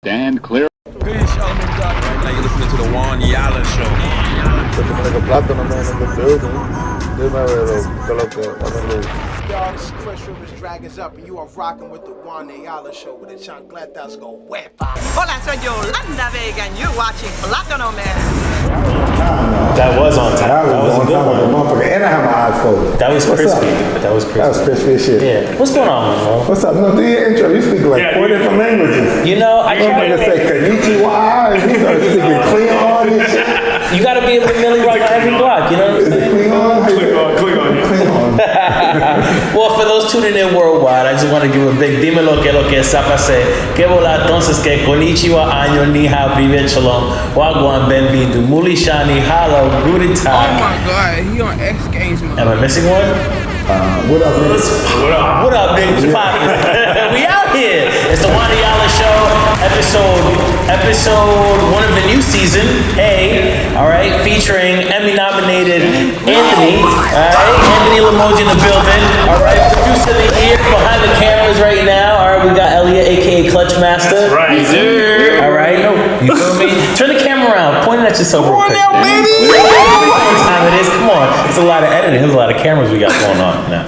Stand clear. Peace, y'all. Right now you're listening to the Juan Yala Show. Like a plátano man in the building. Y'all, this is Chris Rivers Dragons Up, and you are rocking with the Juan and Anthony Show with the chancletas go huepa. Hola, soy Yolanda Vega, and you're watching Plátano Man. That was on time. That was a good one. Motherfucker. And I have my eyes closed. That was crispy. That was crispy. That was crispy as shit. Yeah. What's going on, Monroe? What's up? No, do your intro. You speak like 4 different languages. You know, I try to say konnichiwa. You start speaking Klingon and shit. You gotta be able to Millie Rock on every block, you know what I'm saying? Klingon. Well, for those tuning in worldwide, I just want to give a big dímelo que lo que sapase. Que vola entonces que konnichiwa, año, ni hao, privet, shalom, wagwan, benvido, mulishani, halo, guten tag. Oh my God, he on X Games, man. Am I missing one? What up, niggas? What up, niggas? We out here. It's the Juan and Anthony Show, episode 1 of the new season. Hey, all right, featuring Emmy-nominated Anthony. All right, Anthony Lamoji in the building. All right, producer of the year behind the cameras right now. All right, we got Elliot, aka Clutch Master. Right, dude. All right, you feel me? Turn the camera around, point it at yourself real quick. Now, baby. What time it is? Come on, it's a lot of editing. There's a lot of cameras we got going on now.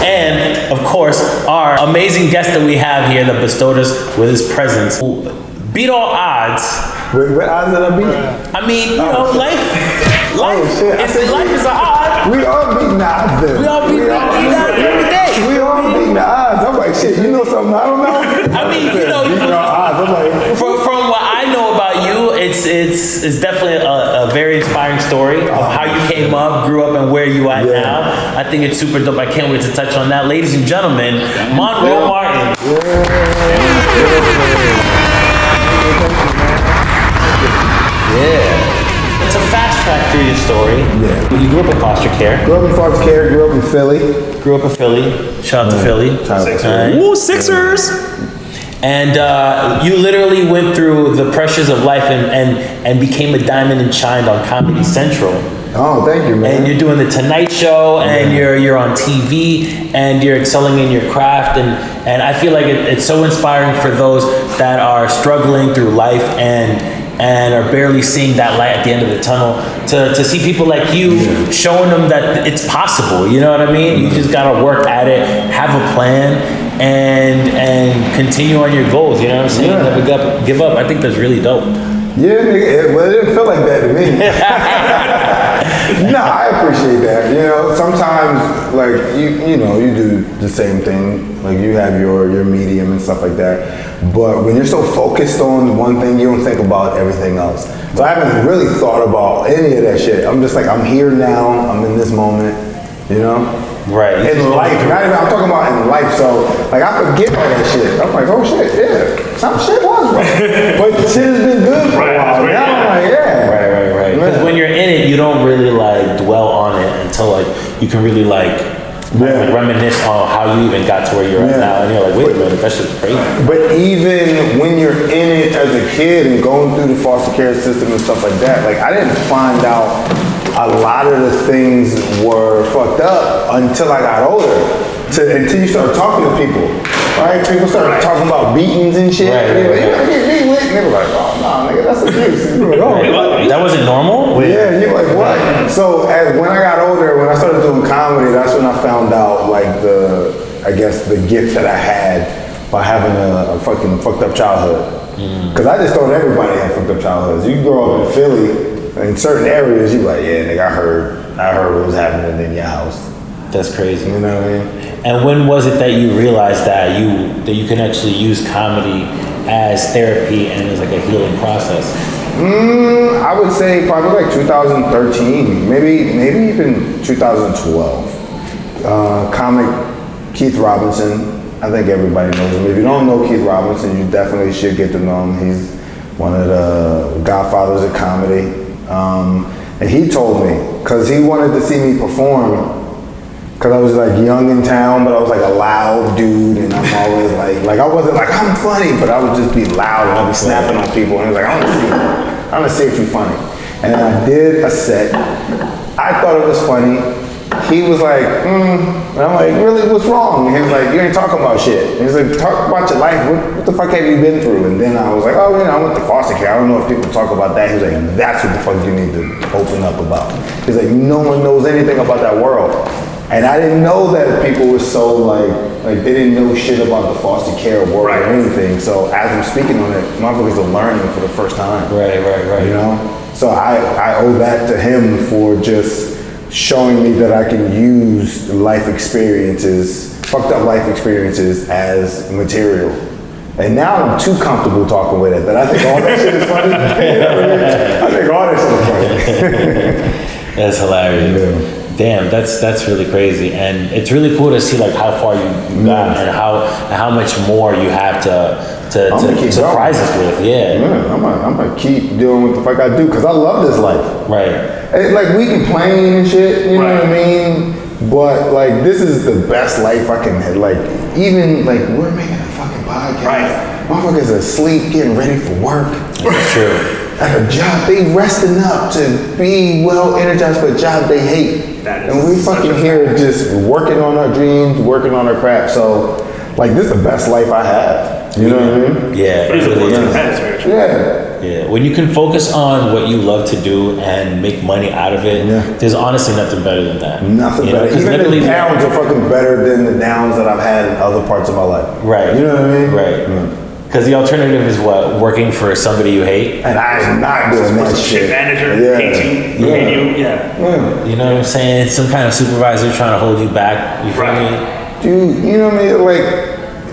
And of course, our amazing guest that we have here that bestowed us with his presence, beat all odds. What odds did I beat? I mean, you know, life is an odd. We all beating the odds then. We all beat odds every day. We all beating the odds. I'm like, shit, you know something I don't know? I mean, you know, beating our odds. I'm like, from what I know about you, it's definitely a very inspiring story of how you came up, grew up, and where you are now. I think it's super dope. I can't wait to touch on that. Ladies and gentlemen, Monroe Martin. Yeah. It's a fast track through your story. Yeah. You grew up in foster care. grew up in foster care, grew up in Philly. Grew up in Philly. Shout out to Philly. Ooh, Sixers. And you literally went through the pressures of life and became a diamond and shined on Comedy Central. Oh, thank you, man. And you're doing the Tonight Show, and you're on TV, and you're excelling in your craft, and I feel like it's so inspiring for those that are struggling through life and are barely seeing that light at the end of the tunnel, to see people like you showing them that it's possible. You know what I mean? You just gotta work at it, have a plan, and continue on your goals. You know what I'm saying? Never give up. I think that's really dope. Yeah, nigga, well, it didn't feel like that to me. No, I appreciate that. You know, sometimes, like, you know, you do the same thing. Like, you have your medium and stuff like that. But when you're so focused on one thing, you don't think about everything else. So I haven't really thought about any of that shit. I'm just like, I'm here now. I'm in this moment, you know? Right. In life. Not even, I'm talking about in life. So, like, I forget all that shit. I'm like, oh, shit, yeah. Some shit was wrong. But shit has been good for a while. Now I'm like, yeah. Right. Because when you're in it, you don't really like dwell on it until like you can really like reminisce on how you even got to where you're at now, and you're like, wait a minute, that shit's crazy. But even when you're in it as a kid and going through the foster care system and stuff like that, like I didn't find out a lot of the things were fucked up until I got older. Until you start talking to people, right? People start talking about beatings and shit. And they were like, oh, no, nigga, that's abuse. Like, oh, that wasn't normal? Yeah, you're like, what? So when I got older, when I started doing comedy, that's when I found out, like, the gift that I had by having a fucking fucked up childhood. Because I just thought everybody had fucked up childhoods. You grow up in Philly, in certain areas, you're like, yeah, nigga, I heard what was happening in your house. That's crazy. You know what I mean? And when was it that you realized that you can actually use comedy as therapy and as like a healing process? I would say probably like 2013, maybe even 2012. Comic Keith Robinson. I think everybody knows him. If you don't know Keith Robinson, you definitely should get to know him. He's one of the godfathers of comedy. And he told me, because he wanted to see me perform, because I was like young in town, but I was like a loud dude, and I'm always like I wasn't like, I'm funny, but I would just be loud and I'd be snapping on people, and he was like, I want to see if you're funny. And I did a set. I thought it was funny. he was like, and I'm like, really, what's wrong? And he was like, you ain't talking about shit. And he's like, talk about your life. What the fuck have you been through? And then I was like, oh, I went to foster care. I don't know if people talk about that. He was like, that's what the fuck you need to open up about. He's like, no one knows anything about that world. And I didn't know that people were so like they didn't know shit about the foster care world or anything. So as I'm speaking on it, motherfuckers are learning for the first time. Right. You know? So I owe that to him for just showing me that I can use life experiences, fucked up life experiences as material. And now I'm too comfortable talking with it that I think all that shit is funny. I think all that shit is funny. That's hilarious. Yeah. Damn, that's really crazy, and it's really cool to see like how far you got and how much more you have to surprise us with. Yeah, I'm gonna keep doing what the fuck I do because I love this life. Right. It's like we complain and shit, you know what I mean? But like this is the best life I can have. Like even like we're making a fucking podcast. Right. Motherfuckers are asleep, getting ready for work. That's true. At a job, they resting up to be well energized for a job they hate. And we fucking here just working on our dreams, working on our craft. So, like, this is the best life I have. You know what I mean? Yeah. Yeah. When you can focus on what you love to do and make money out of it, there's honestly nothing better than that. Nothing better. Even the downs are fucking better than the downs that I've had in other parts of my life. Right. You know what I mean? Right. Yeah. Because the alternative is what? Working for somebody you hate? And I'm not doing that shit. Manager hates you, hate you, You know what I'm saying? Some kind of supervisor trying to hold you back. You feel me? Dude, you know what I mean? Like,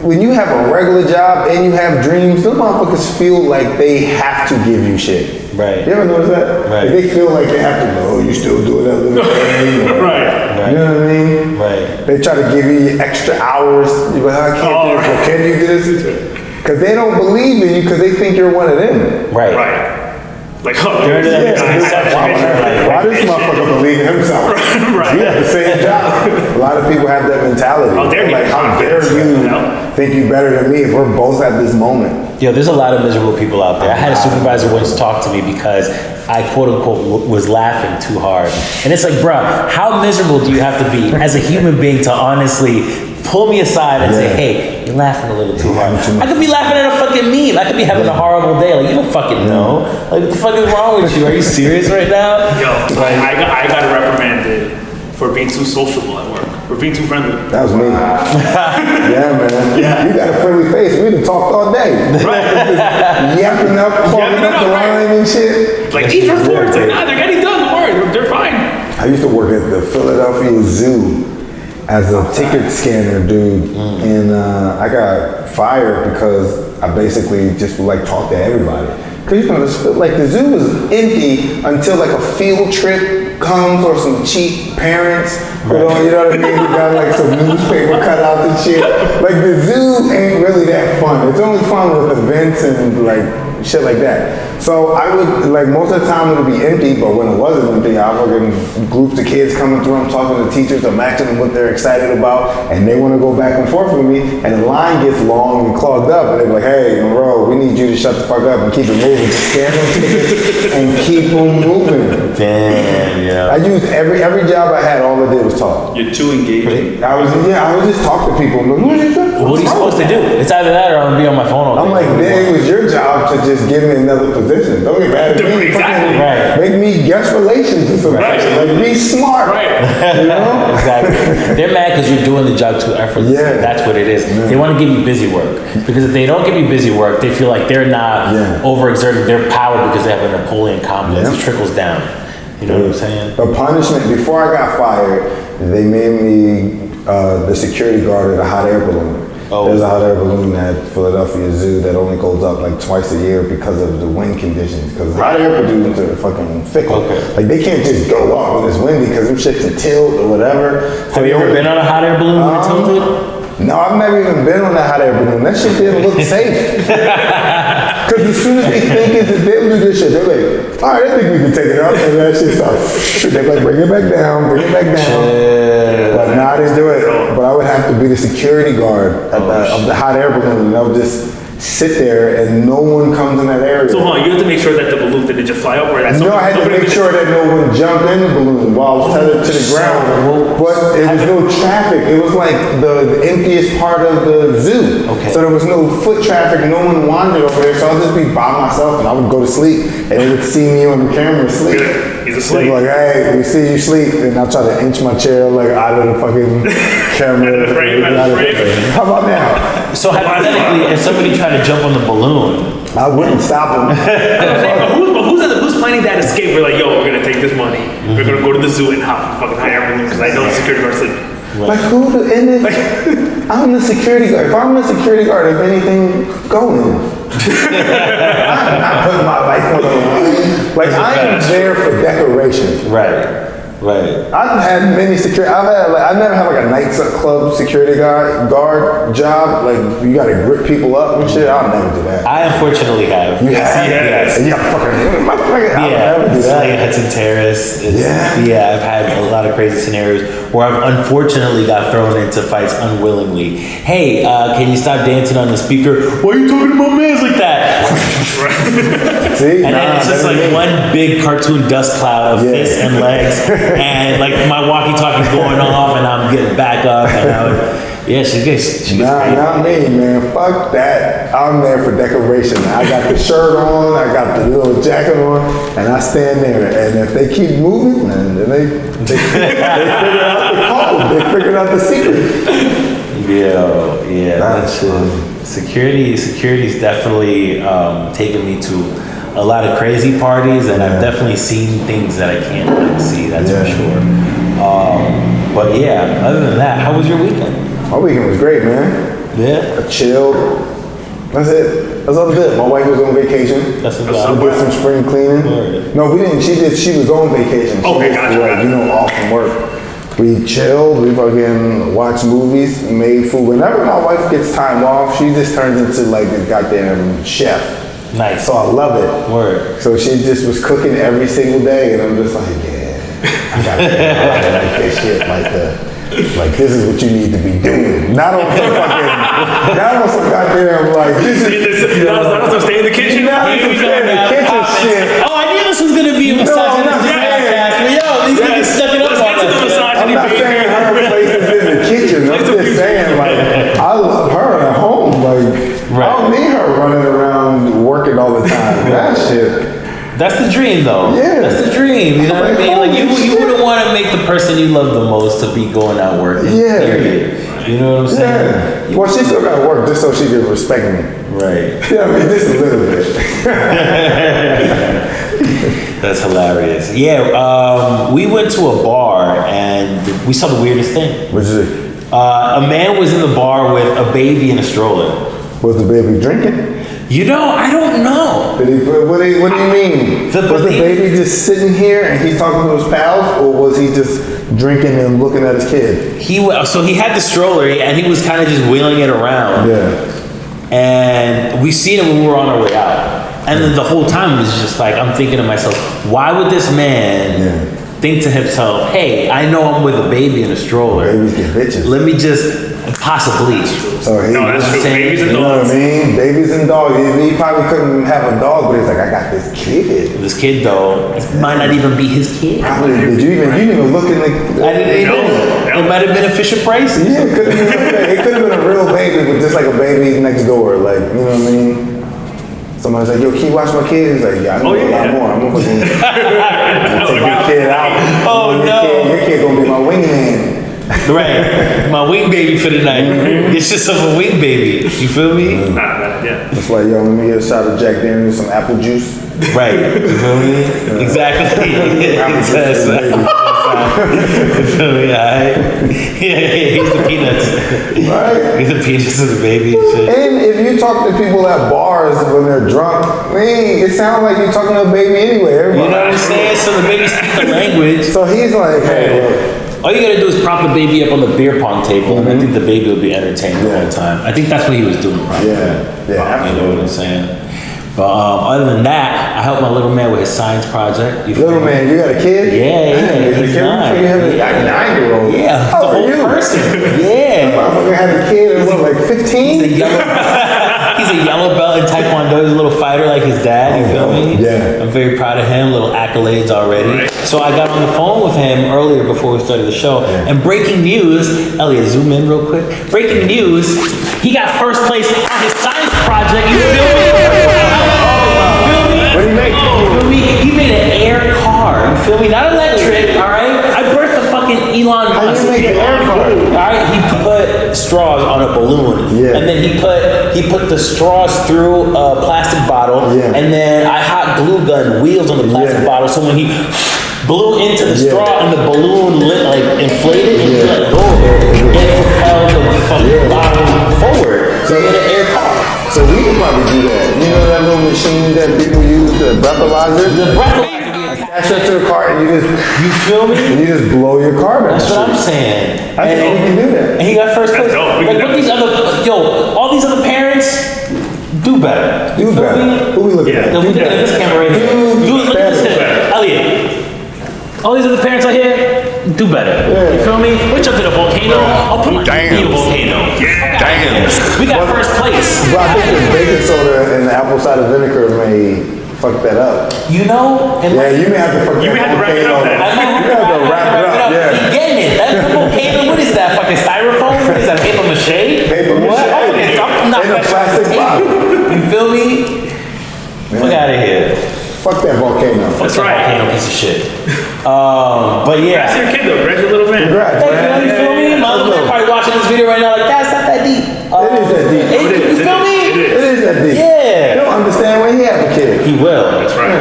when you have a regular job and you have dreams, those motherfuckers feel like they have to give you shit. Right. You ever notice that? Right. Like they feel like they have to know you still doing that little thing. Right. You know what I mean? Right. They try to give you extra hours. You're like, I can't do this. Well, can you do this? Because they don't believe in you because they think you're one of them. Right. Like, oh, why this motherfucker believe in himself? Right. We have the same job. A lot of people have that mentality. Oh, they're like, how dare you think you better than me if we're both at this moment? Yo, there's a lot of miserable people out there. I had a supervisor once talk to me because I quote unquote was laughing too hard. And it's like, bruh, how miserable do you have to be as a human being to honestly pull me aside and say, hey, you're laughing a little too hard. I could be laughing at a fucking meme. I could be having a horrible day. Like, you don't fucking know. Like, what the fuck is wrong with you? Are you serious right now? Yo, I got reprimanded for being too sociable at work. For being too friendly. That was me. Yeah, man. Yeah. You got a friendly face. We done talked all day. Right. Yapping up, clogging up the line and shit. Like, these reports, like, nah, they're getting done. Don't worry, they're fine. I used to work at the Philadelphia Zoo as a ticket scanner dude, and I got fired because I basically just would like talk to everybody. Cause like the zoo was empty until like a field trip comes or some cheap parents, you know what I mean? You got like some newspaper cutouts and shit. Like the zoo ain't really that fun. It's only fun with events and like shit like that. So I would, like most of the time it would be empty, but when it wasn't empty, I was getting groups of kids coming through, I'm talking to teachers, I'm asking them what they're excited about, and they want to go back and forth with me, and the line gets long and clogged up, and they're like, hey, Monroe, we need you to shut the fuck up and keep it moving. Scan those tickets and keep them moving. Damn, yeah. I used every job I had, all I did was talk. You're too engaging. I would just talk to people. I'm like, what are you supposed to do? It's either that or I'm gonna be on my phone all day. I'm like, then it was your job to just give me another position. Don't get mad at me. Exactly. Right. Make me guest relations or something. Right. Like, be smart. Right. You know? Exactly. They're mad because you're doing the job too effortlessly. Yeah. That's what it is. Yeah. They want to give you busy work. Because if they don't give you busy work, they feel like they're not overexerting their power because they have a Napoleon complex. It trickles down. You know what I'm saying? A punishment, before I got fired, they made me the security guard at a hot air balloon. Oh. There's a hot air balloon at Philadelphia Zoo that only goes up like twice a year because of the wind conditions. Because hot air balloons are fucking fickle. Okay. Like they can't just go up when it's windy because them shit can tilt or whatever. Have you ever been on a hot air balloon when it tilted? No, I've never even been on that hot air balloon. That shit didn't look safe. Because as soon as they think it's they'll do this shit, they're like, all right, I think we can take it out. And that shit starts. They're like, bring it back down, bring it back down. But no, I didn't do it. But I would have to be the security guard of the hot air balloon. And I would just sit there and no one comes in that area. So, you have to make sure that the balloon didn't Did you fly up or I had to make sure that no one jumped in the balloon while I was tethered to the ground. But there was no traffic. It was like the emptiest part of the zoo. Okay. So there was no foot traffic. No one wandered over there. So I'll just be by myself and I would go to sleep. And they would see me on the camera sleep. He's asleep. They'd be like, hey, we see you sleep. And I'll try to inch my chair like out of the fucking camera. How about now? So hypothetically, if somebody tried to jump on the balloon, I wouldn't stop them. Who's planning that escape? We're like, yo, we're gonna take this money. We're gonna go to the zoo and hop fucking high air balloon because I know the security guard's sleeping. Like who? I'm the security guard. If I'm the security guard, if anything, go in. I'm not putting my life on the line. Like I am there for decoration. right. I've had many security. I've never had like a nightclub security guard job. Like you got to grip people up and shit. I'll never do that. I unfortunately have. You have? Yes. Yeah, fucking motherfucker. I'll never do that. Like Hudson Terrace. Yeah. I've had a lot of crazy scenarios where I've unfortunately got thrown into fights unwillingly. Hey, can you stop dancing on the speaker? Why are you talking about mans like that? See? And then it's just like one big cartoon dust cloud of fists and legs, and like my walkie-talkie's going off, and I'm getting back up, and she gets crazy. Not me, man. Fuck that. I'm there for decoration. I got the shirt on, I got the little jacket on, and I stand there. And if they keep moving, then they figure out the code. They figured out the secret. Yeah. That's Security's definitely taken me to a lot of crazy parties, and I've definitely seen things that I can't unsee. That's for sure. But yeah, other than that, how was your weekend? My weekend was great, man. Yeah. I chilled. That's it. That's all it did. My wife was on vacation. That's we did some spring cleaning. Word. No, we didn't. She was on vacation. Off from work. We chilled, we fucking watched movies, made food. Whenever my wife gets time off, she just turns into like this goddamn chef. Nice. So I love it. Word. So she just was cooking every single day, and I'm just like, I gotta like this shit, like this is what you need to be doing. Not on some goddamn like this is. Not on some stay in the kitchen. Not on some stay in the kitchen shit. Oh, I knew this was gonna be a misogynistic podcast, but yo, these niggas stuck it up on us. I'm not saying her place is in the kitchen. I'm just saying, like, I love her at home. Like, I don't need her running around working all the time. That shit. That's the dream, though. Yeah. That's the dream. You know what I mean? Like, you wouldn't want to make the person you love the most to be going out working. Yeah. Period. You know what I'm saying? Yeah. Well, she still got to work just so she can respect me. Right. Yeah, I mean, just a little bit. That's hilarious. Yeah, we went to a bar and we saw the weirdest thing. What is it? A man was in the bar with a baby in a stroller. Was the baby drinking? You know, I don't know. What do you mean? Was the baby just sitting here and he's talking to his pals, or was he just drinking and looking at his kid? So he had the stroller and he was kind of just wheeling it around. Yeah. And we seen him when we were on our way out. And then the whole time it was just like, I'm thinking to myself, why would this man think to himself, hey, I know I'm with a baby in a stroller. Babies get bitches. Let me just possibly. So he, no, that's true. Babies and dogs. You know what I mean? Babies and dogs. He probably couldn't have a dog, but he's like, I got this kid. This kid, though, it might not even be his kid. Probably. You didn't even look in the. I didn't even know. It might have been a Fisher Price. Yeah, it could have been a real baby, but just like a baby next door. Like, you know what I mean? Somebody's like, yo, can you watch my kid? He's like, yeah, I know a lot more. I'm gonna fucking take your kid out. Oh, no. Your kid gonna be my wingman. Right. My wing baby for the night. Get yourself a wing baby. You feel me? Yeah. That's like, yo, let me get a shot of Jack Daniels, some apple juice. Right. You feel me? Exactly. Apple juice for the baby. You feel me? Alright. Yeah, he's the peanuts. Right. He's the peanuts of the baby and shit. And if you talk to people at bars when they're drunk, man, it sounds like you're talking to a baby anyway. You know what I'm saying? So the baby speaks the language. So he's like, hey, look. All you gotta do is prop the baby up on the beer pong table, and I think the baby will be entertained the whole time. I think that's what he was doing, probably. Yeah, absolutely. You know what I'm saying? But other than that, I helped my little man with his science project. Little man, you got a kid? Yeah, he's 9. You have a 9-year-old. Yeah, How the are whole you? person. Yeah. Motherfucker had a kid and was like 15? He's He's a yellow belt in Taekwondo. He's a little fighter like his dad. You feel me? Yeah. I'm very proud of him. Little accolades already. Right. So I got on the phone with him earlier before we started the show. And breaking news, Elliot, zoom in real quick. Breaking news, he got first place on his science project. You feel me? What do you make? You feel me? He made an air car. You feel me? Not electric, all right? I birthed the fucking Elon Musk. How do you make an air car? All right, he put straws on a balloon. Yeah. And then he put the straws through a plastic bottle. Yeah. And then I hot glue gun wheels on the plastic bottle. So when he blew into the straw and the balloon inflated and he let go of it, it propelled the fucking bottle forward. So he made an air car. So we could probably do that. You know that little machine that people use, the breathalyzer? The breathalyzer. Attach that to the car and You feel me? you just blow your car back. That's what I'm saying. I think we can do that. And he got first place. That's dope. We Like, can what these other, all these other parents do better. Do You feel better. me? Who we looking Yeah. at? Yo, look at this camera right here. Do Look at this better. here. Elliot. All these other parents out here, do better. Yeah. You feel me? We jumped in a volcano. I'll put my Damn. in a volcano. Yeah. Damn. We got first place. But I think the baking soda and the apple cider vinegar may fuck that up. You know? And Yeah, you may have to fuck You that may have to wrap it up volcano. then. I might You have to wrap it up, You yeah. getting it? That's the volcano. What is that? Fucking styrofoam? What is that? Paper mache? Paper What? mache. I'm not In a plastic bottle. You feel me? Fuck out of here. Fuck that volcano. That's Fuck right. volcano piece of shit. But That's yeah. your kid though, Greg, your little man. Congrats, Thank you, man. you feel me? My little man probably watching this video right now like, that's not that deep. It is that deep. You feel me? It is that deep. Yeah. You don't understand when he had a kid. He will. That's right.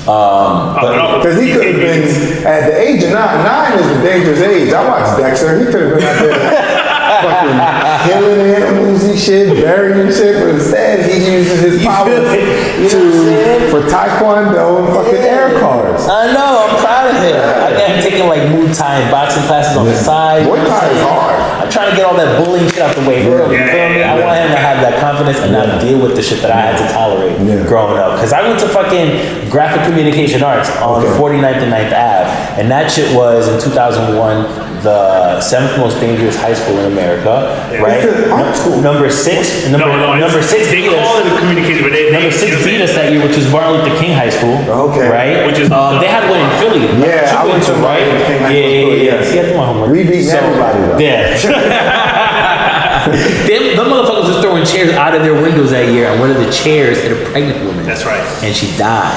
Because he could have been, at the age of 9 is a dangerous age. I watched Dexter. He could have been out there fucking killing animals and shit, burying shit, but instead he uses his powers for taekwondo and fucking air cars. I know, I'm proud of him. I got him taking like Muay Thai and boxing classes on the side. Muay Thai is hard. I'm trying to get all that bullying shit out the way early. You feel me? I want him to have that confidence and not deal with the shit that I had to tolerate growing up. Because I went to fucking graphic communication arts on 49th and 9th Ave. And that shit was in 2001 the 7th most dangerous high school in America, right? It's an art school. Number 6, number it's- 6 They beat call us. it a communication, but Number 6 beat us that year, which was Martin Luther King High School. Okay. Right? Which is- they had one in Philly. Yeah, I went to right? Martin Luther King High School in Philly, Yeah. yeah. See, I did my homework. We beat everybody though. Yeah. Them motherfuckers was throwing chairs out of their windows that year, and one of the chairs hit a pregnant woman. That's right. And she died.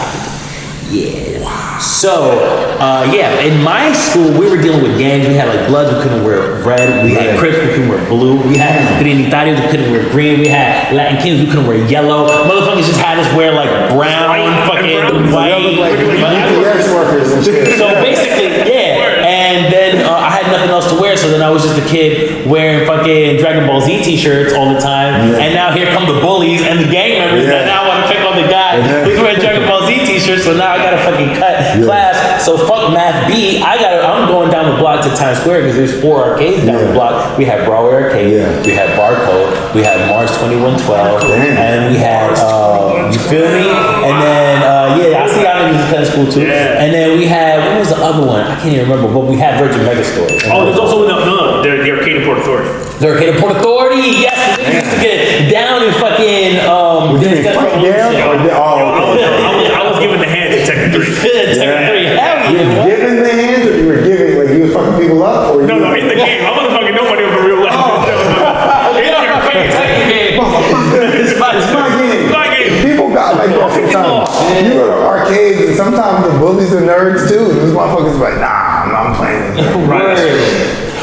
Yeah. So, in my school, we were dealing with gangs. We had like Bloods, we couldn't wear red. We had Crips, we couldn't wear blue. We had Trinitarios, we couldn't wear green. We had Latin Kings, we couldn't wear yellow. Motherfuckers just had us wear like brown, fucking white. UPS workers and shit. So basically, and then I had nothing else to wear, so then I was just a kid wearing fucking Dragon Ball Z t-shirts all the time. And now here come the bullies and the gang members that now want to pick on the guy who's wearing Dragon Ball Z t-shirts, so now I gotta fucking cut class. So fuck Math B, I'm going down the block to Times Square because there's 4 arcades down the block. We had Broadway Arcade, we had Barcode, we had Mars 2112, and we had, you feel me? And then, I see y'all niggas in Penn School too. And then we had, what was the other one? I can't even remember, but we had Virgin Megastore. Oh, there's also no, the arcade in Port Authority. The Arcade of Port Authority, yes, they used to get down in fucking, I was giving the hand to Tekken 3. Tekken 3, hell You yeah. were giving the hands or you were giving, like you were fucking people up? Or No, in the game. I'm gonna fucking nobody over real life. Get off my fucking Tekken game. It's my game. My game. People got like that sometimes. You go to arcades and sometimes the bullies are nerds too. And these motherfuckers like, nah, I'm playing this.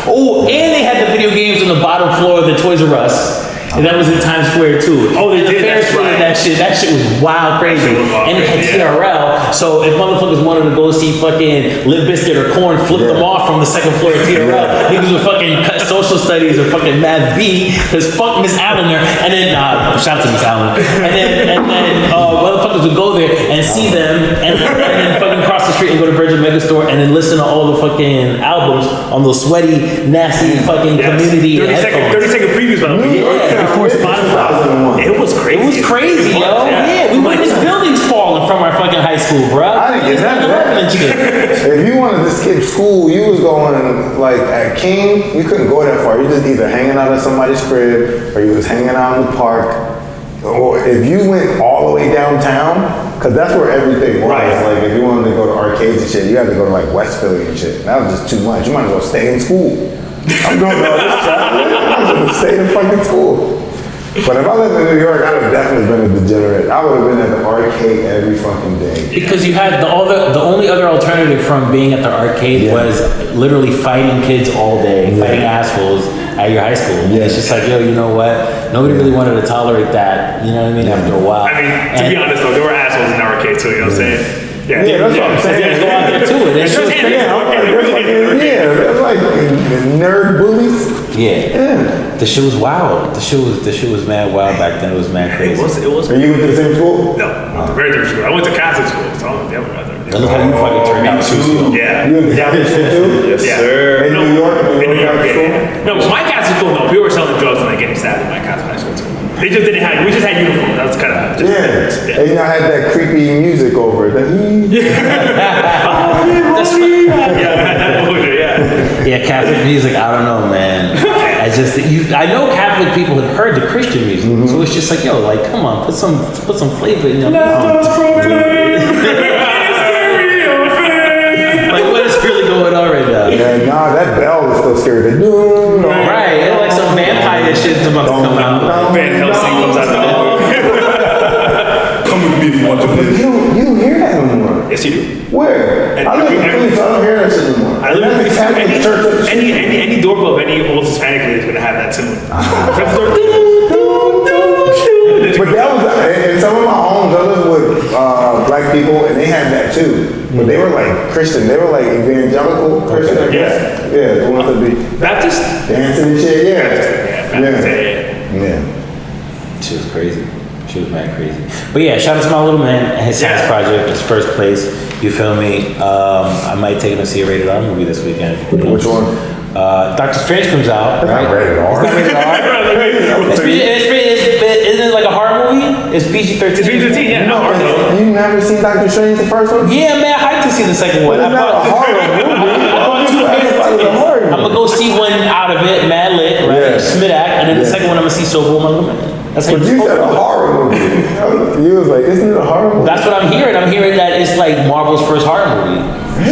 Oh, and they had the video games on the bottom floor of the Toys R Us. And that was in Times Square too. Oh, they And the did, Ferris that's wheel, right. That shit was wild crazy. And it had TRL. So if motherfuckers wanted to go see fucking Limp Bizkit or Korn, flip them off from the second floor of TRL. Niggas would fucking cut social studies or fucking Math B, cause fuck Miss Allender. And then, shout out to Miss Allender. And then motherfuckers would go there and see them, and then fucking cross the street and go to Virgin Megastore and then listen to all the fucking albums on those sweaty, nasty fucking community 30-second previews, by the way. Before Spotify. It was crazy. It was crazy, yo. Yeah, we witnessed buildings falling from our fucking high school, bro. I didn't get that. If you wanted to skip school, you was going like at King, you couldn't go that far. You just either hanging out at somebody's crib or you was hanging out in the park. or if you went all the way downtown, because that's where everything was. Right. Like if you wanted to go to arcades and shit, you had to go to like West Philly and shit. That was just too much. You might as well stay in school. I'm doing all this traveling. I might as well stay in fucking school. But if I lived in New York, I would have definitely been a degenerate. I would have been at the arcade every fucking day. Because you had the only other alternative from being at the arcade was literally fighting kids all day, fighting assholes at your high school. Yeah. It's just like, yo, you know what? Nobody really wanted to tolerate that. You know what I mean? After a while. I mean, to be honest though, there were assholes in the arcade too. You know what I'm saying? Yeah, that's what I'm saying. Go out there too. That's just There's like nerd bullies. Yeah. The shit was wild. The shit was mad wild back then. It was mad crazy. It was. Are you went to the same school? No, very different school. I went to Catholic school, so I don't know if Look how you fucking turned out too. Yeah. You went to Catholic school too? Yes, sir. In New York? In New York, yeah. No, my Catholic school, no. People were selling drugs and like getting stabbed in my Catholic high school too. We just had uniforms. That was kind of just. Yeah. And you know, I had that creepy music over it. Yeah, Catholic music, I don't know, man. I know Catholic people have heard the Christian music, so it's just like, yo, like, come on, put some flavor in your music. Like, what is really going on right now? Yeah, nah, that bell is still scary. Right, it's like some vampire shit's about to come out. Van Helsing comes out the door. Come with me if you want to live. You don't hear that anymore. Yes, you do. Where? And I live in every- Queens, so I don't hear that shit anymore. I live in That's the Catholic church up the street. any doorbell of any old Hispanic is going to have that tune. But that was, in some of my homes, I lived with black people, and they had that too. But they were like Christian. They were like evangelical Christian, I guess. Yeah, the ones that be Baptist? dancing and shit. Yeah. Baptist, Yeah. She was crazy. She was mad crazy. But yeah, shout out to my little man and his science project. It's first place. You feel me? I might take him to see a rated R movie this weekend. Which one? Dr.Strange comes out. Right? Not rated R. It's not rated R. Isn't it like a horror movie? It's PG-13. It's PG-13, yeah. No, You never seen Dr. Strange, the first one? Yeah, man, I hyped to see the second one. It's not a horror movie. I'm gonna go see one out of it, mad lit, right? Yeah. Smidak, and then the second one I'm gonna see Sober with my little man. That's how But you said a horror movie. You was like, isn't it a horror movie? That's what I'm hearing. I'm hearing that it's like Marvel's first horror movie.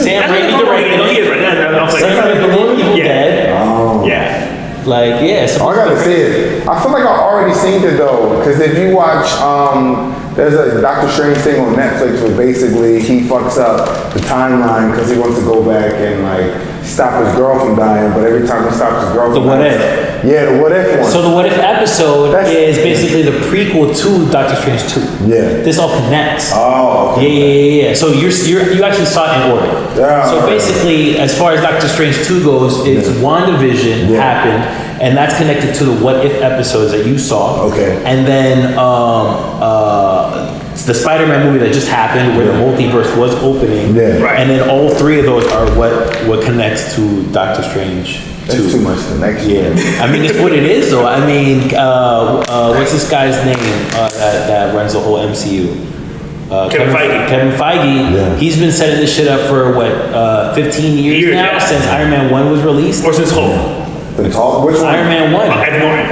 Sam Raimi directed No, he is right now. I'm like, Sam Raimi did Evil Yeah. Dead. Oh. yeah. Like, yeah. I gotta see it. I feel like I already seen it though, because if you watch, there's a Doctor Strange thing on Netflix where basically he fucks up the timeline because he wants to go back and like stop his girl from dying, but every time he stops his girl from The What dying, If. Yeah, the What If one. So the What If episode is basically the prequel to Doctor Strange 2. Yeah. This all connects. Oh, okay. Yeah. So you actually saw it in order. Yeah. So basically, as far as Doctor Strange 2 goes, it's WandaVision happened, and that's connected to the What If episodes that you saw. Okay. And then the Spider-Man movie that just happened, where the multiverse was opening. Yeah. Right. And then all three of those are what connects to Doctor Strange 2. That's too much connection. Yeah, I mean it's what it is though. I mean, what's this guy's name that runs the whole MCU? Kevin Feige. Kevin Feige. Yeah. He's been setting this shit up for what 15 years now, yeah. since Iron Man 1 was released. Or since Hulk. The talk, which one? Iron Man 1. Ed Norton.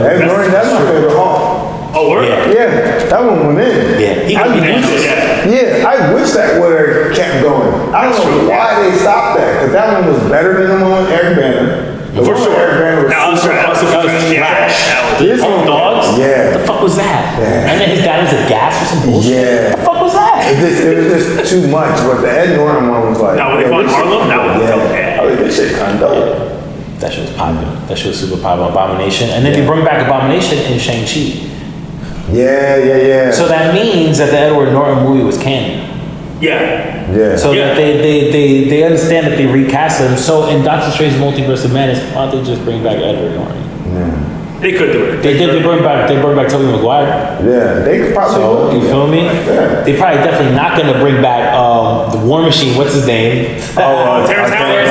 Ed Norton, that's my favorite Hulk. Oh, word? Yeah, that one went in. Yeah, he I could be wish- dangerous. Yeah, I wish that would have kept going. I don't know why they stopped that, because that one was better than the one with Eric Banner. The For one with sure. Eric Banner was That was super trash. fucking That was trash. This Home one- dogs? Yeah. What the fuck was that? Yeah. And then his dad was a gas or some bullshit. Yeah. What the fuck was that? It was just too much, but the Ed Norton one was like... Now, when they yo, fought this shit- Harlem, that was dope. Yeah. I was like, this shit kind of dope. That shit was popular. That shit was super popular. Abomination. And then they bring back Abomination in Shang-Chi. Yeah. So that means that the Edward Norton movie was canon. Yeah. Yeah. So Yeah. that they understand that they recast him. So in Doctor Strange Multiverse of Madness, why don't they just bring back Edward Norton? They could do it. They bring back Tobey Maguire. Yeah, they could probably... So you feel me? Yeah. They probably definitely not gonna bring back the War Machine. What's his name? Terrence Howard.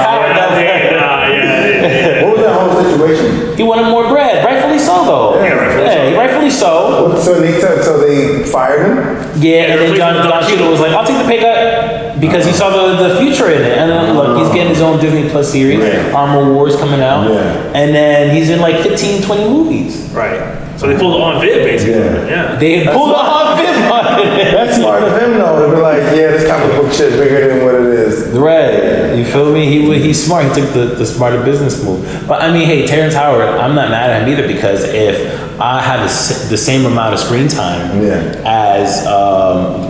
Yeah. What was that whole situation? He wanted more bread, rightfully so though. Yeah, rightfully so. So they fired him? Yeah, and then John Cheadle was like, "I'll take the pay cut," because he saw the future in it. And then look, he's getting his own Disney Plus series, Yeah. Armor Wars coming out, Yeah. and then he's in like 15, 20 movies. Right. So they pulled on Viv, basically. Yeah. They pulled on Viv on it. That's smart of him though, to be like, yeah, this comic book shit bigger than what it is. Right. You feel me? He's smart. He took the smarter business move. But I mean, hey, Terrence Howard, I'm not mad at him either, because if I had the same amount of screen time as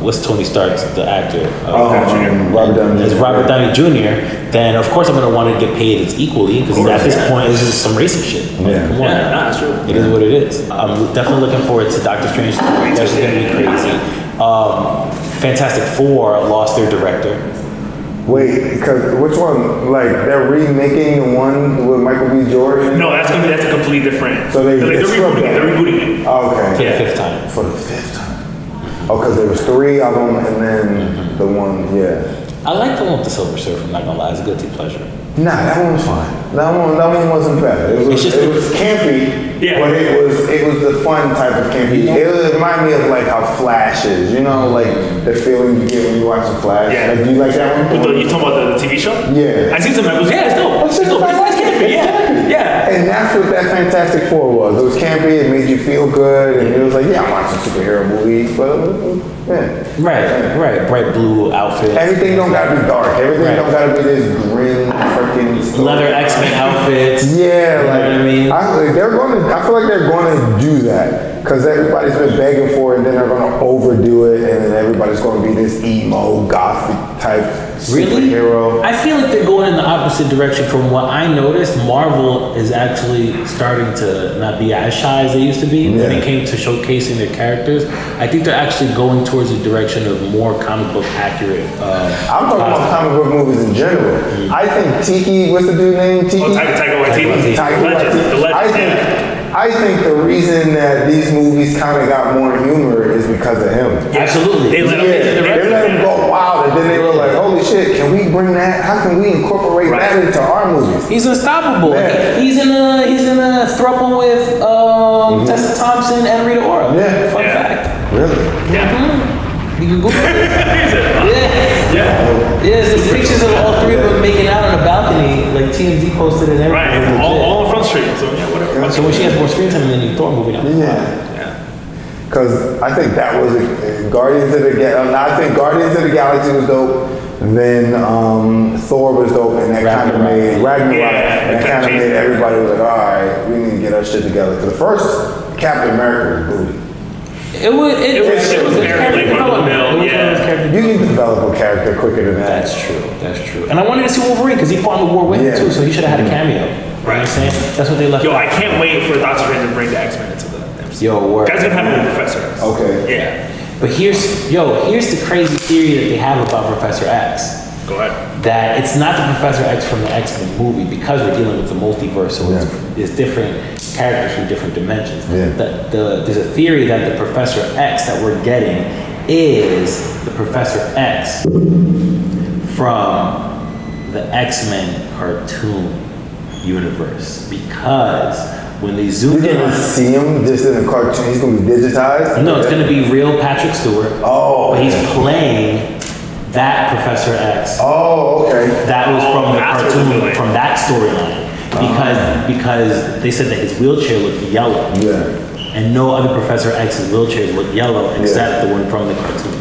what's Tony Stark's, the actor, Robert Downey Jr., then of course I'm gonna want to get paid as equally, because at this point this is some racist shit. Come on. That's true. It is what it is. I'm definitely looking forward to Doctor Strange 2. That's gonna be crazy. Fantastic Four lost their director. Wait, because which one? Like they're remaking the one with Michael B. Jordan? No, that's a completely different. So they're rebooting it. They're rebooting it. Oh, okay. For the fifth time. For the fifth time. Oh, because there was 3 of them, and then the one, I like the one with the Silver Surfer. I'm not gonna lie, it's a guilty pleasure. Nah, that one was fine. That one wasn't bad. It was campy, but it was the fun type of campy. It reminded me of like how Flash is, like the feeling you get when you watch a Flash. Yeah. Like, do you like that one? You talking about the TV show? Yeah. I seen some episodes. Yeah, it's dope. It's dope. It's campy. Yeah. And that's what that Fantastic Four was. It was campy. It made you feel good, and it was like, I'm watching a superhero movie, but Right. Bright blue outfit. Everything don't gotta be dark. Everything don't gotta be this grim freaking leather X-Men outfits. Yeah, like I mean, I feel like they're gonna do that because everybody's been begging for it, and then they're gonna overdo it, and then everybody's gonna be this emo gothic type superhero. I feel like they're going in the opposite direction from what I noticed. Marvel is actually starting to not be as shy as they used to be when it came to showcasing their characters. I think they're actually going towards the direction of more comic book accurate. I'm talking about comic book movies in general. I think Tiki, what's the dude's name? Tiki? Taika Waititi. The legend. I think the reason that these movies kind of got more humor is because of him. Absolutely. They let him go wild, and then they were like, holy shit, can we bring that? How can we incorporate that into our movies? He's unstoppable. He's in a throuple with Tessa Thompson and Rita Ora. Yeah. Fun fact. Really? You can Google it. Yeah, there's pictures of all 3 of them making out on a balcony, like TMZ posted and everything. Right, all on Front Street, so whatever. So when she has more screen time than you, Thor movie now. Yeah. Because I think that was Guardians of the Galaxy. I think Guardians of the Galaxy was dope. Then Thor was dope, and that kind of made Ragnarok. And that kind of made everybody was like, all right, we need to get our shit together. Because the first Captain America was booty. It was very like run-of-the-mill, You can develop a character quicker than that. That's true. And I wanted to see Wolverine because he fought in the war with him too, so he should have had a cameo. Right. You know what I'm saying? That's what they left. Yo, I can't wait for Doctor Strange to bring the X-Men into the MCU. Yo, word. Guys gonna have a new Professor X. Okay. Yeah. But here's the crazy theory that they have about Professor X. Go ahead. That it's not the Professor X from the X-Men movie because we're dealing with the multiverse, so it's different characters from different dimensions. There's a theory that the Professor X that we're getting is the Professor X from the X-Men cartoon universe, because when they zoom You're in gonna see him just in a cartoon. He's gonna be digitized. No, it's gonna be real Patrick Stewart. Oh, but he's playing that Professor X. Oh, okay. That was from the cartoon, from that storyline. Because they said that his wheelchair looked yellow. Yeah. And no other Professor X's wheelchairs look yellow except the one from the cartoon.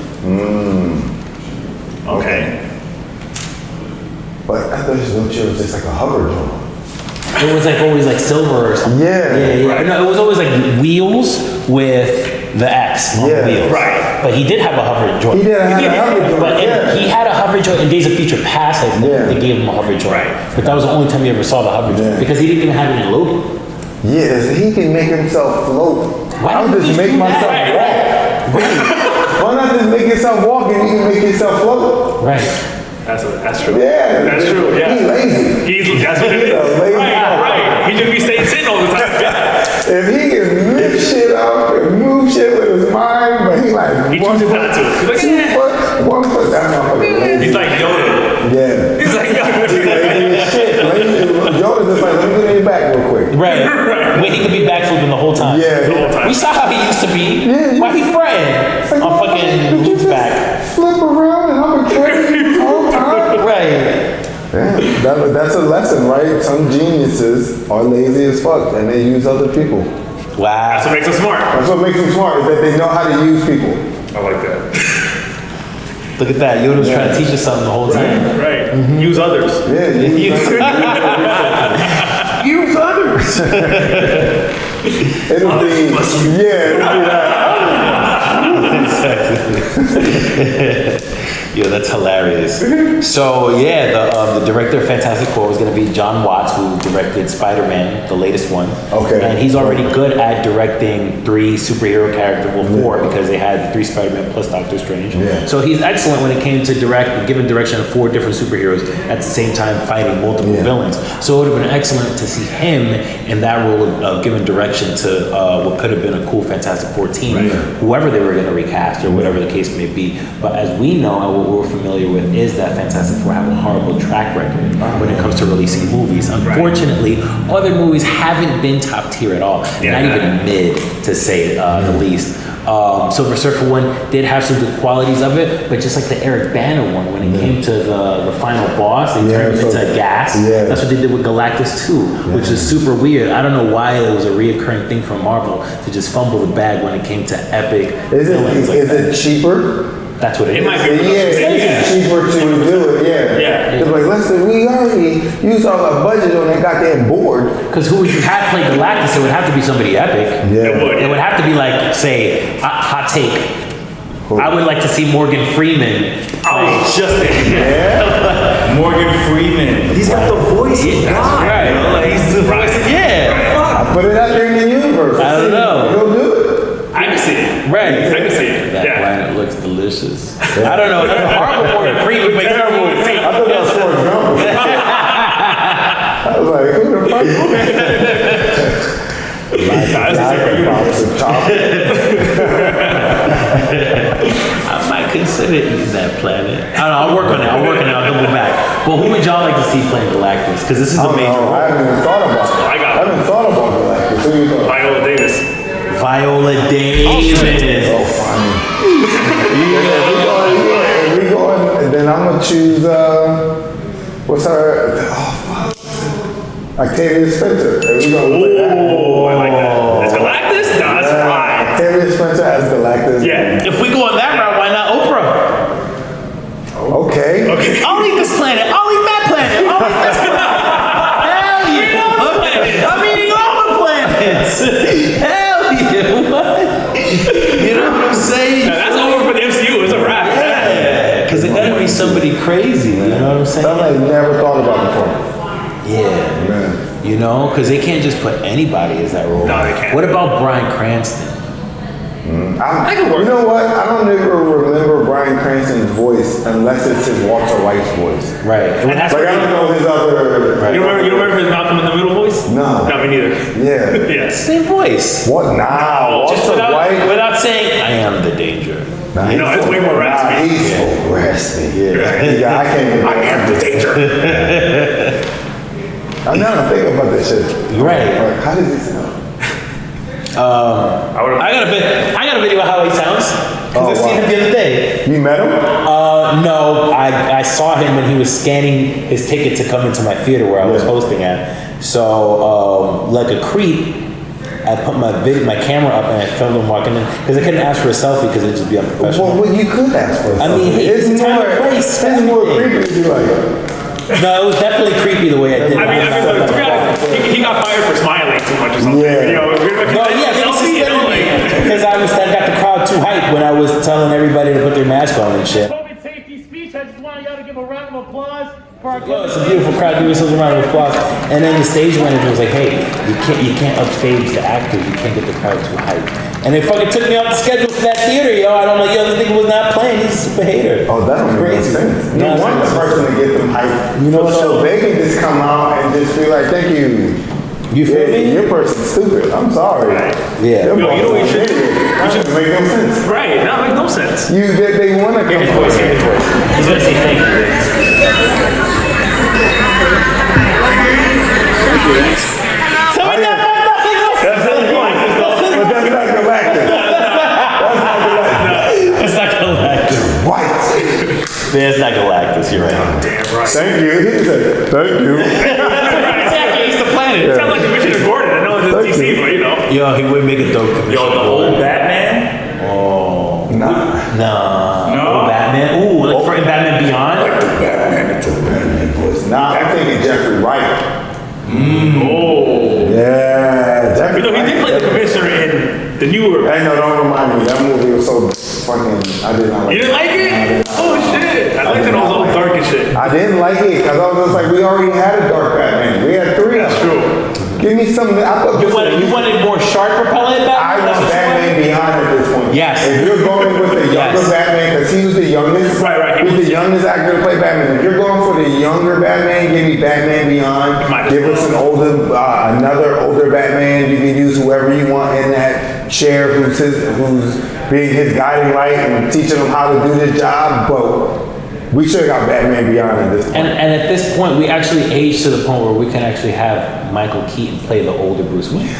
Okay. But I thought his wheelchair was just like a hover drum. It was like always like silver or something. Yeah. Right. No, it was always like wheels with the X on the wheels. Right. But he did have a hover joint. He did have a hover joint. But he had a hover joint in Days of Future Past. I think they gave him a hover joint. Right. But that was the only time you ever saw the hover joint because he didn't even have it in Logan. Yeah, so he can make himself float. I'll just make myself walk. Why not just make yourself walk and you can make yourself float? Right. That's true. Yeah. That's true. Yeah. He's lazy. That's what it is. Right. He just be staying sitting all the time. If he can lift shit up and move shit with his mind, but he like he chooses not to. He's like, 2 foot, 1 foot. That motherfucker lazy. He's like Yoda. Yeah. He's like Yoda. He's lazy as shit. Yoda's just like, let me get your back real quick. Right. Wait, he could be backflipping the whole time. Yeah. The whole time. We saw how he used to be. Yeah. Why he frying on fucking Luke's back. Flip around and I'm a carry the whole time. Right. Yeah, that's a lesson, right? Some geniuses are lazy as fuck and they use other people. Wow. That's what makes them smart. That's what makes them smart, is that they know how to use people. I like that. Look at that. Yoda was trying to teach us something the whole time. Right. Use others. Yeah, Use others. it'll be that. Yo, that's hilarious. So yeah, the director of Fantastic Four was going to be John Watts, who directed Spider-Man, the latest one. Okay. And he's already good at directing 3 superhero characters, well 4, because they had the 3 Spider-Man plus DR.Strange. Yeah. So he's excellent when it came to giving direction of 4 different superheroes at the same time fighting multiple villains. So it would have been excellent to see him in that role of giving direction to what could have been a cool Fantastic Four team, whoever they were going to recast or whatever the case may be. But as we know, and what we're familiar with is that Fantastic Four have a horrible track record when it comes to releasing movies. Unfortunately, other movies haven't been top tier at all, not even mid, to say the least. Silver Surfer one did have some good qualities of it, but just like the Eric Bana one, when it came to the final boss, they turned it into gas. That's what they did with Galactus 2, which is super weird. I don't know why it was a reoccurring thing for Marvel to just fumble the bag when it came to epic villains like that. Is it cheaper? That's what it might is. be. It's cheaper to do it, Yeah. They're like, listen, we already used all our budget on that goddamn board. Because who would you have play Galactus? It would have to be somebody epic. Yeah. It would. It would have to be like, say, hot take. I would like to see Morgan Freeman. I was just thinking. Morgan Freeman. He's got the voice of God. Right. You know, like, he's the voice. Yeah. I put it out there in the universe. I don't know. Go do it. I can see it. Right. I can see it. That Yeah. planet looks delicious. I don't know. That's a horrible Morgan Freeman, but terrible. I thought that was Forrest Gump. I was like, who the fuck? I might consider eating that planet. I don't know. I'll work on it. I'll double back. But who would y'all like to see playing Galactus? Because this is a major I role. haven't even thought about it. I got it. I haven't thought about Galactus. Who you thought? Viola Davis. Viola Davis. Oh, funny. If we going, then I'm gonna choose. What's her? Oh fuck. Octavia Spencer. If we gonna play that. Oh, I like that. It's Galactus? No, that's fine. Octavia Spencer as Galactus. Yeah. If we go on that route, why not Oprah? Okay. I'll eat this planet. I'll eat that planet. I'll eat this planet. Hell yeah. I'm eating all the planets. Hell yeah. What? You know what I'm saying? Now, that's over for the MCU. It's a wrap. Yeah. Because it gotta be somebody crazy. You know what I'm saying? Something I never thought about before. Yeah. Man. You know, because they can't just put anybody as that role. No, they can't. What about Bryan Cranston? I can work. You know what? I don't ever remember Bryan Cranston's voice unless it's his Walter White's voice. Right. It would have Like to I don't know his other. Right. You remember his Malcolm in the Middle voice? No. Not me neither. Yeah. Yes. Same voice. What? Nah. Just Walter White. Without saying, I am the danger. Nah, You know, it's way more raspy. Nah, he's so raspy. Yeah. I can't. I am the danger. I'm not gonna think about this shit. Right. Like, how does he sound? I got a video of how he sounds. Because I seen him the other day. You met him? No, I saw him when he was scanning his ticket to come into my theater where I was hosting at. So, like a creep, I put my camera up and I filmed him walking in because I couldn't ask for a selfie because it'd just be unprofessional. Well, you could ask for something. I mean, hey, it's time and place. It's more creepy to be like. No, it was definitely creepy the way I did it. I mean, look, to be honest, he got fired for smiling too much or something. Yeah. You know, Because I got the crowd too hyped when I was telling everybody to put their mask on and shit. COVID safety speech. I just want y'all to give a round of applause for our It's a beautiful crowd. Give yourselves a round of applause. And then the stage manager was like, "Hey, you can't upstage the actors. You can't get the crowd too hyped." And they fucking took me off the schedule for that theater, yo. And I'm like, "Yo, this nigga was not playing. He's a super hater." Oh, that don't make no sense. You want the person to get them hyped. You know what? So they can just come out and just be like, "Thank you." You feel me? Your person's stupid. I'm sorry. Yeah. you know what you should do? That doesn't make no sense. Right, that makes no sense. They want to come He's gonna say thank you. But that's not Galactus. It's not Galactus. White. It's not Galactus. You're right. Damn right. Thank you. He said, thank you. Exactly. It's the planet. It sounds like Commissioner Gordon. I know it's DC, but you know. Yo, he would make a dope commissioner. Yo, the old Batman? Oh. Nah. No. Batman. Ooh, like for Batman Beyond? Like the Batman, it's a Batman voice. Nah, I'm thinking Jeffrey Wright. Oh. Yeah, Jeffrey You know, he did play the commissioner in the newer. I know, don't remind me. That movie was so fucking. I did not like You didn't like it? Oh shit! I liked it all dark and shit. I didn't like it because I was just like, we already had a dark Batman. We had 3. That's true. Give me something. I thought You wanted more shark repellent I Batman? want Batman Beyond at this point. Yes. If you're going with the younger Yes. Batman, because he was the youngest. Right. He was the youngest actor to play Batman. If you're going for the younger Batman, give me Batman Beyond. Might as Give us well. another older Batman. You can use whoever you want in that chair who's being his guiding light and teaching him how to do this job. But we should have got Batman Beyond at this point. And at this point, we actually aged to the point where we can actually have Michael Keaton play the older Bruce Wayne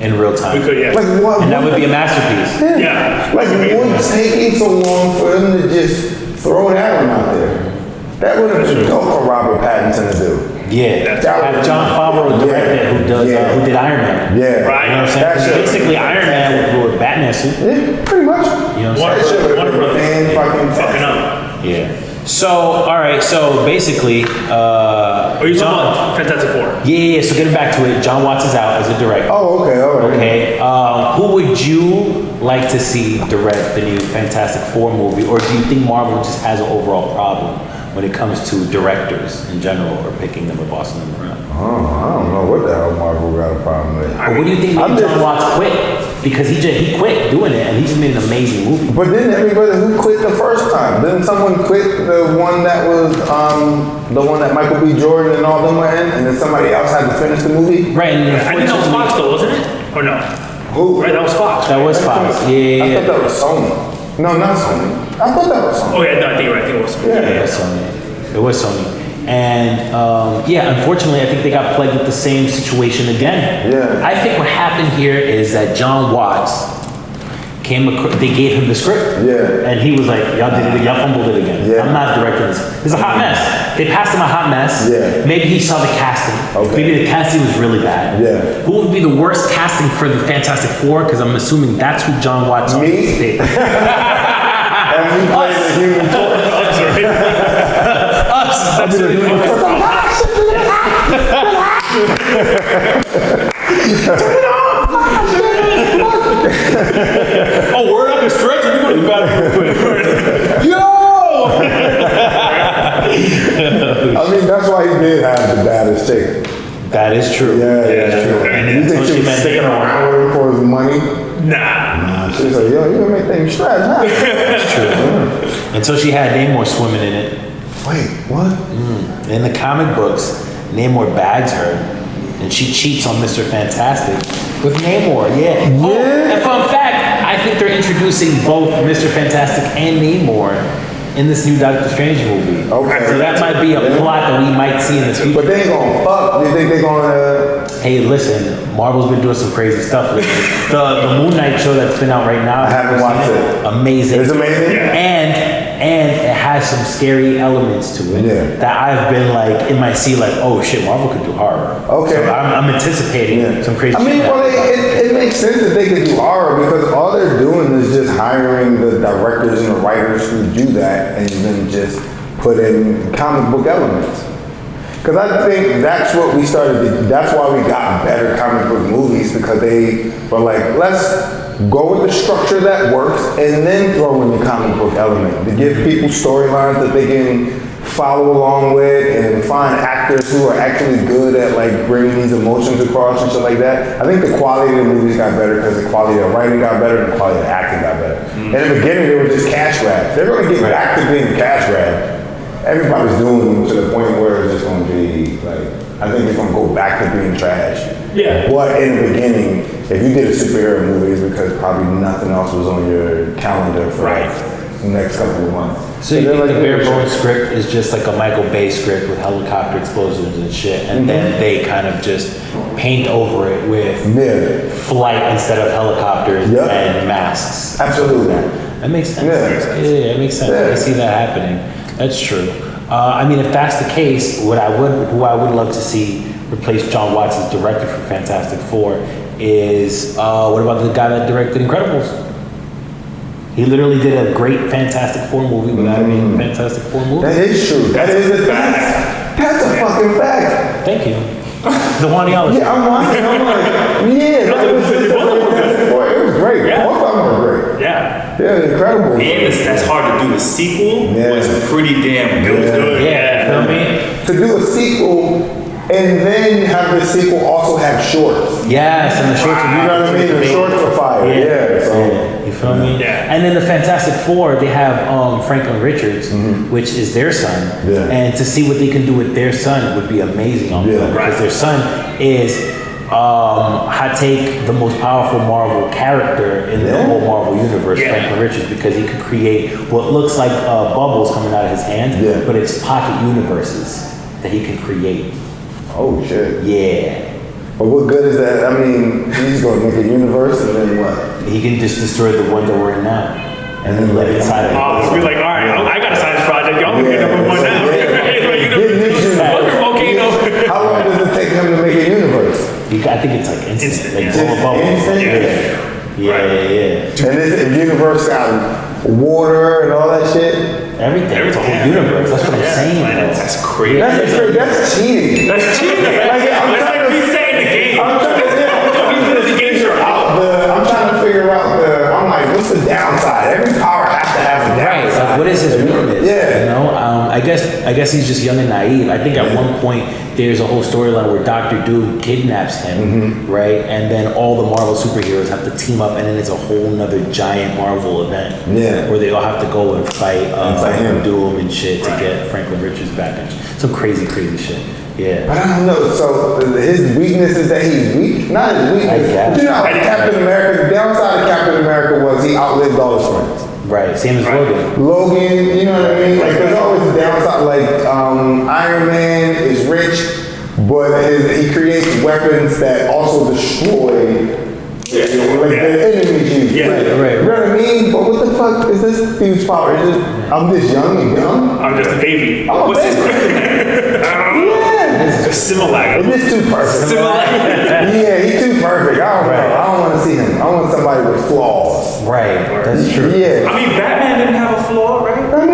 in real time. We could, yeah. Like what? And that would be a masterpiece. Yeah. Like what's taking so long for them to just throw that one out there? That would have been dope for Robert Pattinson to do. Yeah. That Have would- John Favreau direct it, who did Iron Man. Yeah. Right. You know what I'm saying? That shit- Basically, Iron Man with Batman suit. Yeah, pretty much. You know what I'm One saying? That shit One would brother. have been fucking Fucking up. Yeah. So, all right. So basically, Are you talking about Fantastic Four? Yeah. So getting back to it, John Watts is out as a director. Oh, okay, all right. Okay. Who would you like to see direct the new Fantastic Four movie, or do you think Marvel just has an overall problem when it comes to directors in general, or picking them or bossing them around? Oh, I don't know what the hell Marvel got a problem with. Or what do you think made John Watts quit? Because he quit doing it, and he just made an amazing movie. But then everybody who quit the first time, didn't someone quit the one that was the one that Michael B. Jordan and all them were in, and then somebody else had to finish the movie? Right, and I think that was Fox though, wasn't it? Or no? Who? Right, that was Fox. That was Fox. I Yeah. thought that was Sony. No, not Sony. I thought that was Sony. Oh yeah, no, I think you're right. I think it was. Yeah, it was Sony. It was Sony. And yeah, unfortunately, I think they got plagued with the same situation again. Yeah. I think what happened here is that John Watts they gave him the script. Yeah. And he was like, y'all did it, y'all fumbled it again. Yeah. I'm not directing this. It's a hot mess. They passed him a hot mess. Yeah. Maybe he saw the casting. Okay. Maybe the casting was really bad. Yeah. Who would be the worst casting for the Fantastic Four? Because I'm assuming that's who John Watts saw. Me? And he played the human torch. Us. I'll be the human Oh, word up, it's stretching. We're going to the bathroom real quick. Yo! I mean, that's why he did have the baddest chick. That is true. Yeah, That's yeah. true. And You until think she she was met sticking Namor. around with him for his money? Nah. She's like, yo, you gonna make things stretch, huh? That's true. Until she had Namor swimming in it. Wait, what? In the comic books, Namor bags her, and she cheats on Mr. Fantastic with Namor. Yeah. Oh, and fun fact, I think they're introducing both Mr. Fantastic and Namor in this new Doctor Strange movie. Okay. So that might be a plot that we might see in the future. But they ain't gonna fuck. You think they gonna... Hey, listen, Marvel's been doing some crazy stuff lately. The Moon Knight show that's been out right now. I haven't watched it. Amazing. It's amazing? And it has some scary elements to it Yeah. that I've been like in my seat, like, oh shit, Marvel could do horror. Okay. So I'm anticipating some crazy I mean, shit. well, it makes sense that they could do horror because all they're doing is just hiring the directors and the writers who do that and then just put in comic book elements. Because I think that's what we that's why we got better comic book movies, because they were like, let's go with the structure that works and then throw in the comic book element to give people storylines that they can follow along with and find actors who are actually good at like bringing these emotions across and shit like that. I think the quality of the movies got better because the quality of the writing got better and the quality of the acting got better. In the beginning, they were just cash grabs. They're going to get back to being cash grab. Everybody's doing them to the point where it's just going to be like, I think it's going to go back to being trash. Yeah. But in the beginning, if you did a superhero movie, it's because probably nothing else was on your calendar for like the next couple of months. So you think they're the like, bare bones script is just like a Michael Bay script with helicopter explosions and shit, and then they kind of just paint over it with flight instead of helicopters and masks. Absolutely. That makes sense. Yeah. Yeah, it makes sense. Yeah. I see that happening. That's true. I mean, if that's the case, who I would love to see replaced John Watts as director for Fantastic Four is what about the guy that directed Incredibles? He literally did a great Fantastic Four movie without being a Fantastic Four movie. That is true. That is a fact. That's a fucking fact. Thank you. The Juan and Anthony. Yeah, I'm watching. I'm like, yeah, that was Fantastic Four. It was great. Yeah. Both of them were great. Yeah. Yeah, incredible. And that's hard to do. The sequel was pretty damn good. Yeah, you feel me? To do a sequel and then have the sequel also have shorts. Yes, and the shorts are You know what I mean? The shorts are fire. Yeah. So. You feel me? Yeah. And then the Fantastic Four, they have Franklin Richards, which is their son. Yeah. And to see what they can do with their son would be amazing on film. Because their son is, hot take, the most powerful Marvel character in the whole Marvel universe, Franklin Richards, because he could create what looks like bubbles coming out of his hands, but it's pocket universes that he can create. Oh shit. Yeah. But what good is that? I mean, he's gonna make a universe and then what? He can just destroy the one that we're in now. And then let it inside of it. Oh, so we're like, all right, I got a science project. Y'all gonna get number one now. Volcano. How long does it take him to make a universe? I think it's like instant. Like Instant? blow a bubble. Instant? Yeah. And this universe got water and all that shit? Everything. It's a whole universe. That's what I'm saying. That's crazy. That's cheating. That's cheating. I'm That's trying like resetting the game. I'm trying to figure out I'm like, what's the downside? Every power has to have a Right. downside. Like, what is his weakness? Yeah. You know, I guess he's just young and naive. I think at one point there's a whole storyline where Dr. Doom kidnaps him, right? And then all the Marvel superheroes have to team up, and then it's a whole nother giant Marvel event. Yeah. Where they all have to go and fight him. Doom and shit to get Franklin Richards back and some crazy shit. Yeah. But I don't know. So his weakness is that he's weak. Not his weakness. I guess. You know, how Captain America. The downside of Captain America was he outlived all his friends. Right. Same as Logan. Logan, you know what I mean? Like there's always a downside. Like Iron Man is rich, but he creates weapons that also destroy. Like the enemies use. Right. You know what I mean? But what the fuck is this dude's power? I'm just young and dumb. I'm just a baby. Oh, What's his Similar. It's too perfect. Similar. Yeah, he's too perfect. I don't know. I don't want to see him. I want somebody with flaws. Right. That's true. Yeah. I mean, Batman didn't have a flaw, right? I mean,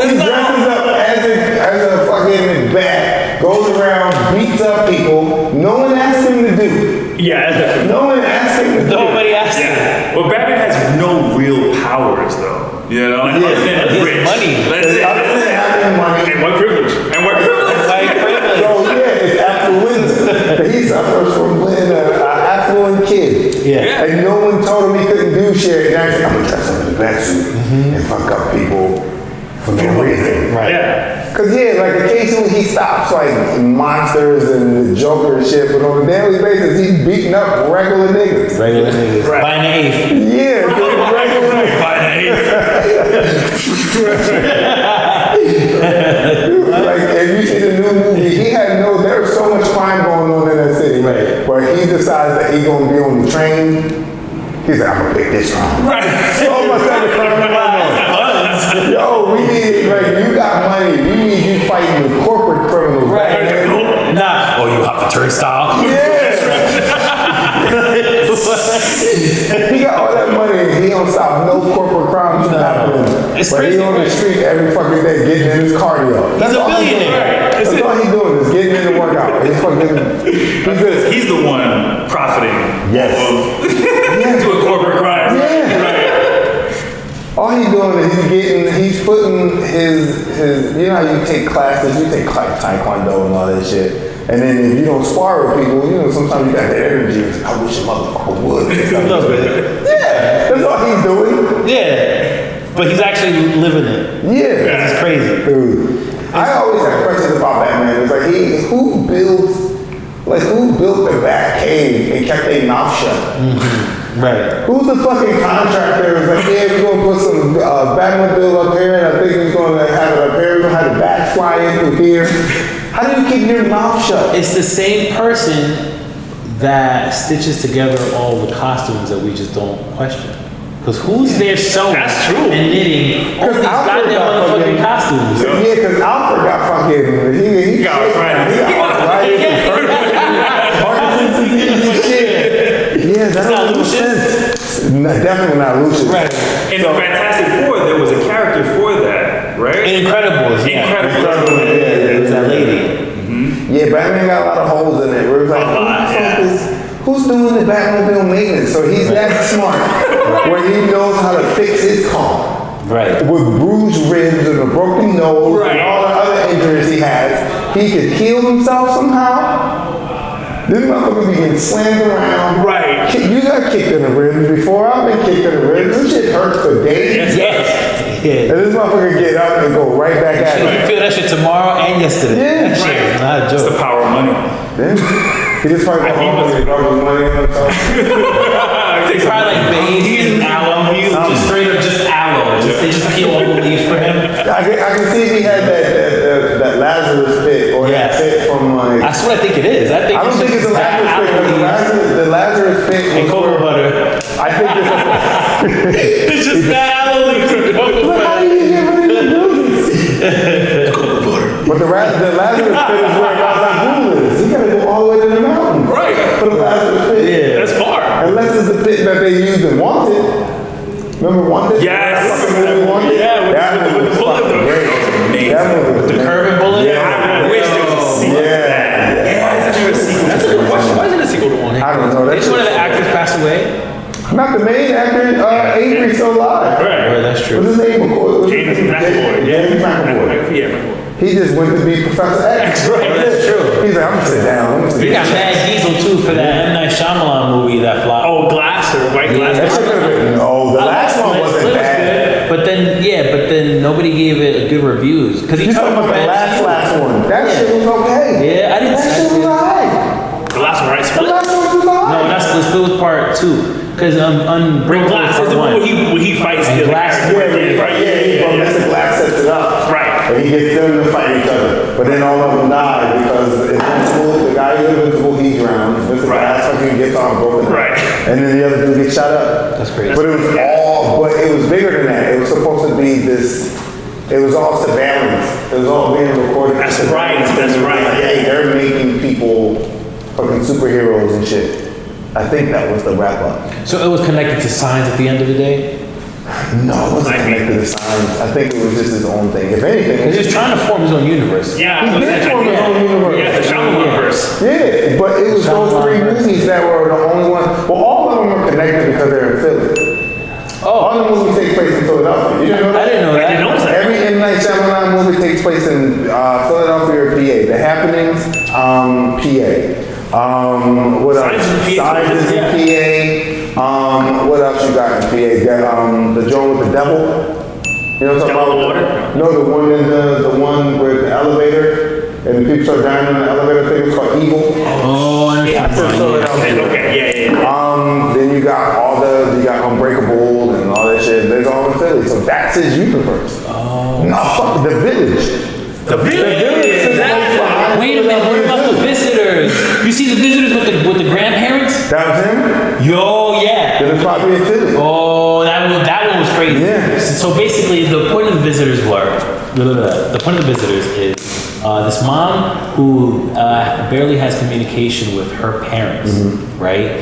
he dresses up as a fucking bat, goes around, beats up people. No one asked him to do. Yeah. No one asked him to do. Nobody asked him. Yeah. Well, Batman has no real powers, though. You know, other than rich. Money. That's it. Other than having money. And white privilege. So yeah, it's affluenza. He suffers from being an affluent kid. Yeah. And no one told him he couldn't do shit. And I said, I'm gonna dress up in a batsuit and fuck up people for no reason. Right. Yeah. Cause yeah, like occasionally he stops like monsters and the Joker and shit, but on a daily basis he's beating up regular niggas. Regular niggas. Right. By an eighth. Yeah, regular niggas. Like if you see the new movie, there was so much crime going on in that city. Right. But he decides that he's gonna be on the train. He's like, I'm gonna pick this crime. Right. So much other crime going on. Yo, we need, like, you got money. We need you fighting the corporate criminals. Right. Man. Nah. Oh, you have the turnstile. Yeah. He got all that money and he don't stop no corporate crimes from happening. It's but crazy, he on the street every fucking day getting in his cardio. He's a billionaire. That's all he's doing is getting in the workout. He's fucking, He's the one profiting Yes. Doing corporate crime. Yeah. All he's doing is he's putting his you know how you take classes, you take like taekwondo and all that shit. And then if you don't spar with people, you know, sometimes you got that energy. It's like, I wish a motherfucker would. Yeah, that's all he's doing. Yeah. But he's actually living it. Yeah. It's crazy. Dude. I always have questions about Batman. It's like, who built the Batcave and kept their mouth shut? Right. Who's the fucking contractor? It's like, yeah, we're gonna put some Batmobile up here, and I think we're gonna have it up here. We're gonna have the bats fly in through here. How do you keep your mouth shut? It's the same person that stitches together all the costumes that we just don't question. Because who's there sewing That's true. and knitting all these Alfred goddamn got motherfucking fucking- costumes? Yeah, because Alfred got fucking. He got arthritis. He got Parkinson's disease and shit. Yeah, that not don't make Lucius? sense. No, definitely not Lucius. Right. In the Fantastic Four, there was a character for that, right? Incredibles, yeah. Incredible. It was that lady. Yeah, Batman got a lot of holes in it. Where it's like, who's doing the Batmobile maintenance? So he's that smart, where he knows how to fix his car. Right. With bruised ribs and a broken nose and all the other injuries he has, he could heal himself somehow. This motherfucker be getting slammed around. Right. You got kicked in the ribs before. I've been kicked in the ribs. This shit hurts for days. Yes. Yeah. And this motherfucker get up and go right back at You it. can feel that shit tomorrow and yesterday. Yeah. That shit is not a It's the joke. power of money. He just probably go home and rub his money on himself. It's probably like bathed in aloe. Just straight up just aloe. They just peel all the leaves for him. I can see if he had that Lazarus pit or Yes. that pit from like. That's what I think it is. I don't think it's a Lazarus pit. Because the Lazarus pit and was cocoa where- butter. I think it's. It's just that aloe leaves and cocoa How butter. do you get rid of the buildings? But the Lazarus pit is where Gazagool is. You gotta go all the way to the mountains. Right. For the Lazarus pit. Yeah. That's far. Unless it's the pit that they used in Wanted. Remember Wanted? Yes. That fucking movie Wanted? Yeah, with That the movie was bullet. fucking great. That movie was The curving bullet? I wish there was a sequel. That's a good question. Why isn't a sequel to One? I don't know. Did one of the actors pass away? Not the main actor, Avery's still alive. Right, that's true. What's his name? James McAvoy. James McAvoy. Yeah, McAvoy. He just went to be Professor X. Right, that's true. He's like, I'm gonna sit down. I'm gonna He sit got down. Mad Diesel too for that M. Night Shamalan movie that flopped. Oh, Glass or White Glass. That shit could've been, no, the last one wasn't bad. But then nobody gave it good reviews because he You talked talking about about the last one. That shit was okay. Yeah, I didn't That see shit was that. alright. The last one, right? The Split. last one was No, alright. that's the Split was part 2 because Bring Glass is the one where he fights And the other Glass- character. But Mr. Black sets it up. Right. And he gets them to fight each other. But then all of them die because Invincible, the guy who's Invincible, he drowns. Mr. Glass fucking gets on broken. Right. And then the other dude gets shot up. That's crazy. But it was bigger than that. It was supposed to be this, it was all surveillance. It was all being recorded. That's for right, surveillance. that's right. Like, hey, they're making people fucking superheroes and shit. I think that was the wrap up. So it was connected to signs at the end of the day. No, it wasn't connected to science. I think it was just his own thing. If anything, He was trying to form his own universe. Yeah, He did form his own universe. Yeah, the Shamalan verse. yeah, but it was those three movies that were the only ones. Well, all of them were connected because they're in Philly. All the movies take place in Philadelphia. You didn't know that? I didn't know that. I didn't know that. Every M. Night Shyamalan movie takes place in Philadelphia or PA. The Happenings, PA. What else? Signs in PA. Signs in PA. What else you got in PA? The joint with the devil. You know what I'm Devil in the talking Water? about? No, the one in the one where the elevator and the people start dying in the elevator thing. It's called Evil. Oh, I understand. That's in Philadelphia. Okay, yeah. Then you got Unbreakable and all that shit. There's all in Philly. So that's his universe. Oh. No, fuck The Village. The Village. Wait a minute, what about the visitors? You see the visitors with the grandparents? That was him? Yo, yeah. Then it's probably in Philly. Oh, that one was crazy. Yeah. So basically, the point of the visitors is this mom who barely has communication with her parents, right?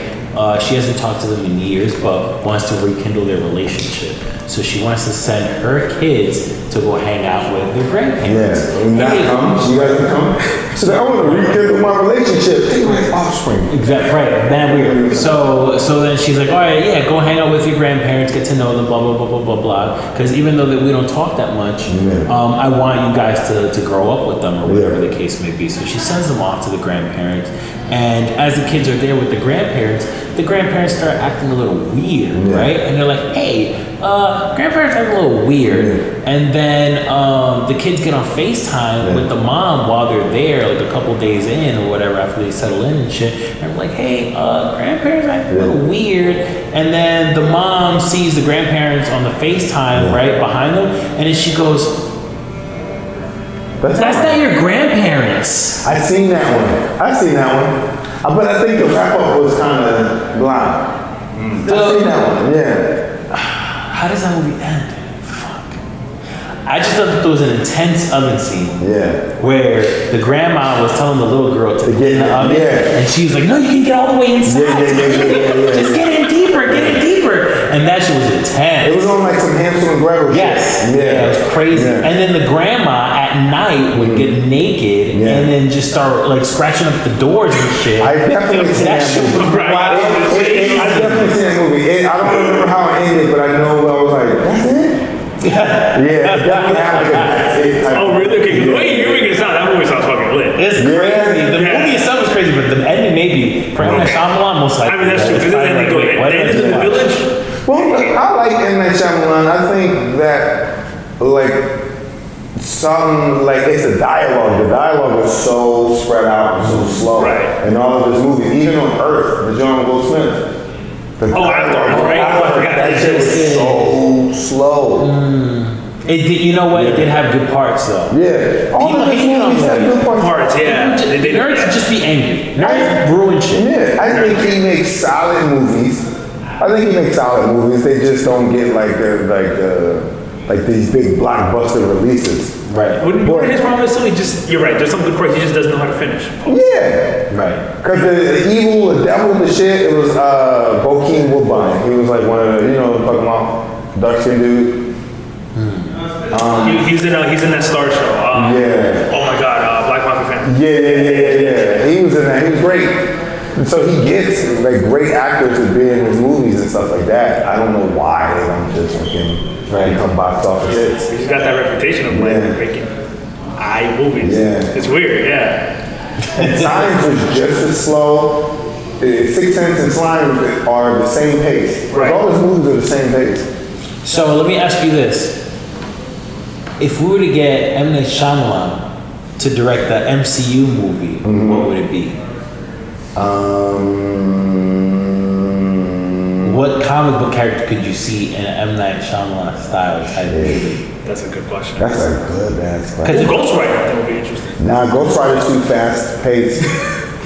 She hasn't talked to them in years, but wants to rekindle their relationship. So she wants to send her kids to go hang out with their grandparents. Yeah, and that comes, you guys can come. So I want to rekindle my relationship. Take my offspring. Exactly, right, man, weird. So then she's like, all right, yeah, go hang out with your grandparents, get to know them, blah, blah, blah, blah, blah, blah. Because even though that we don't talk that much, I want you guys to grow up with them or whatever the case may be. So she sends them off to the grandparents. And as the kids are there with the grandparents start acting a little weird, right? And they're like, hey, grandparents are a little weird. And then the kids get on FaceTime with the mom while they're there, like a couple days in or whatever, after they settle in and shit. And I'm like, hey, grandparents are a little weird. And then the mom sees the grandparents on the FaceTime right behind them. And then she goes, that's not your grandparents. I seen that one. But I think the wrap up was kind of blind. I seen that one, yeah. How does that movie end? Fuck. I just thought that there was an intense oven scene. Yeah. Where the grandma was telling the little girl to get in the oven. Yeah. And she was like, no, you can get all the way inside. Yeah. Just get in deeper, get in deeper. And that shit was intense. It was on like some Hansel and Gretel Yes. shit. Yeah, it was crazy. Yeah. And then the grandma at night would get naked and then just start like scratching up the doors and shit. I definitely seen that shit movie. was wild. I definitely seen that movie. I don't remember how it ended, but I know I was like, that's it? Yeah, it definitely had like a that's it type Oh, really? Okay, the way you're making it sound, that movie sounds fucking lit. It's crazy. The movie itself is crazy, but the ending maybe for M. Night Shyamalan most likely. I mean, that's true. Because then they go in the village. Well, I like M. Night Shyamalan. I think that, like, some, like, it's the dialogue. The dialogue is so spread out and so slow. Right. In all of his movies, even on Earth, the John Will Smith. After Earth, right? I forgot that shit was so slow. It did, you know what? It did have good parts though. Yeah. All of his movies have good Parts, yeah. Nerds just be angry. Nerds ruin shit. Yeah, I think he makes solid movies. They just don't get like these big blockbuster releases. Right. What his problem is, you're right, there's some good parts, he just doesn't know how to finish. Yeah. Right. Because the devil, the shit, it was Bokeem Woodbine. He was like one of the, you know, fucking about dark skin dude. He's in that Star show. Yeah. Oh my God, Black Mafia fan. Yeah. He was in that. He was great. And so he gets like great actors to be in his movies and stuff like that. I don't know why they don't just fucking become box office hits. He's got that reputation of making eye movies. Yeah. It's weird, yeah. And Signs was just as slow. Sixth Sense and Slime are the same pace. Right. All his movies are the same pace. So let me ask you this. If we were to get M. Night Shyamalan to direct the MCU movie, what would it be? What comic book character could you see in an M. Night Shyamalan style type movie? That's a good question. That's a good ass question. Ghost Rider, I think would be interesting. Nah, Ghost Rider's too fast paced.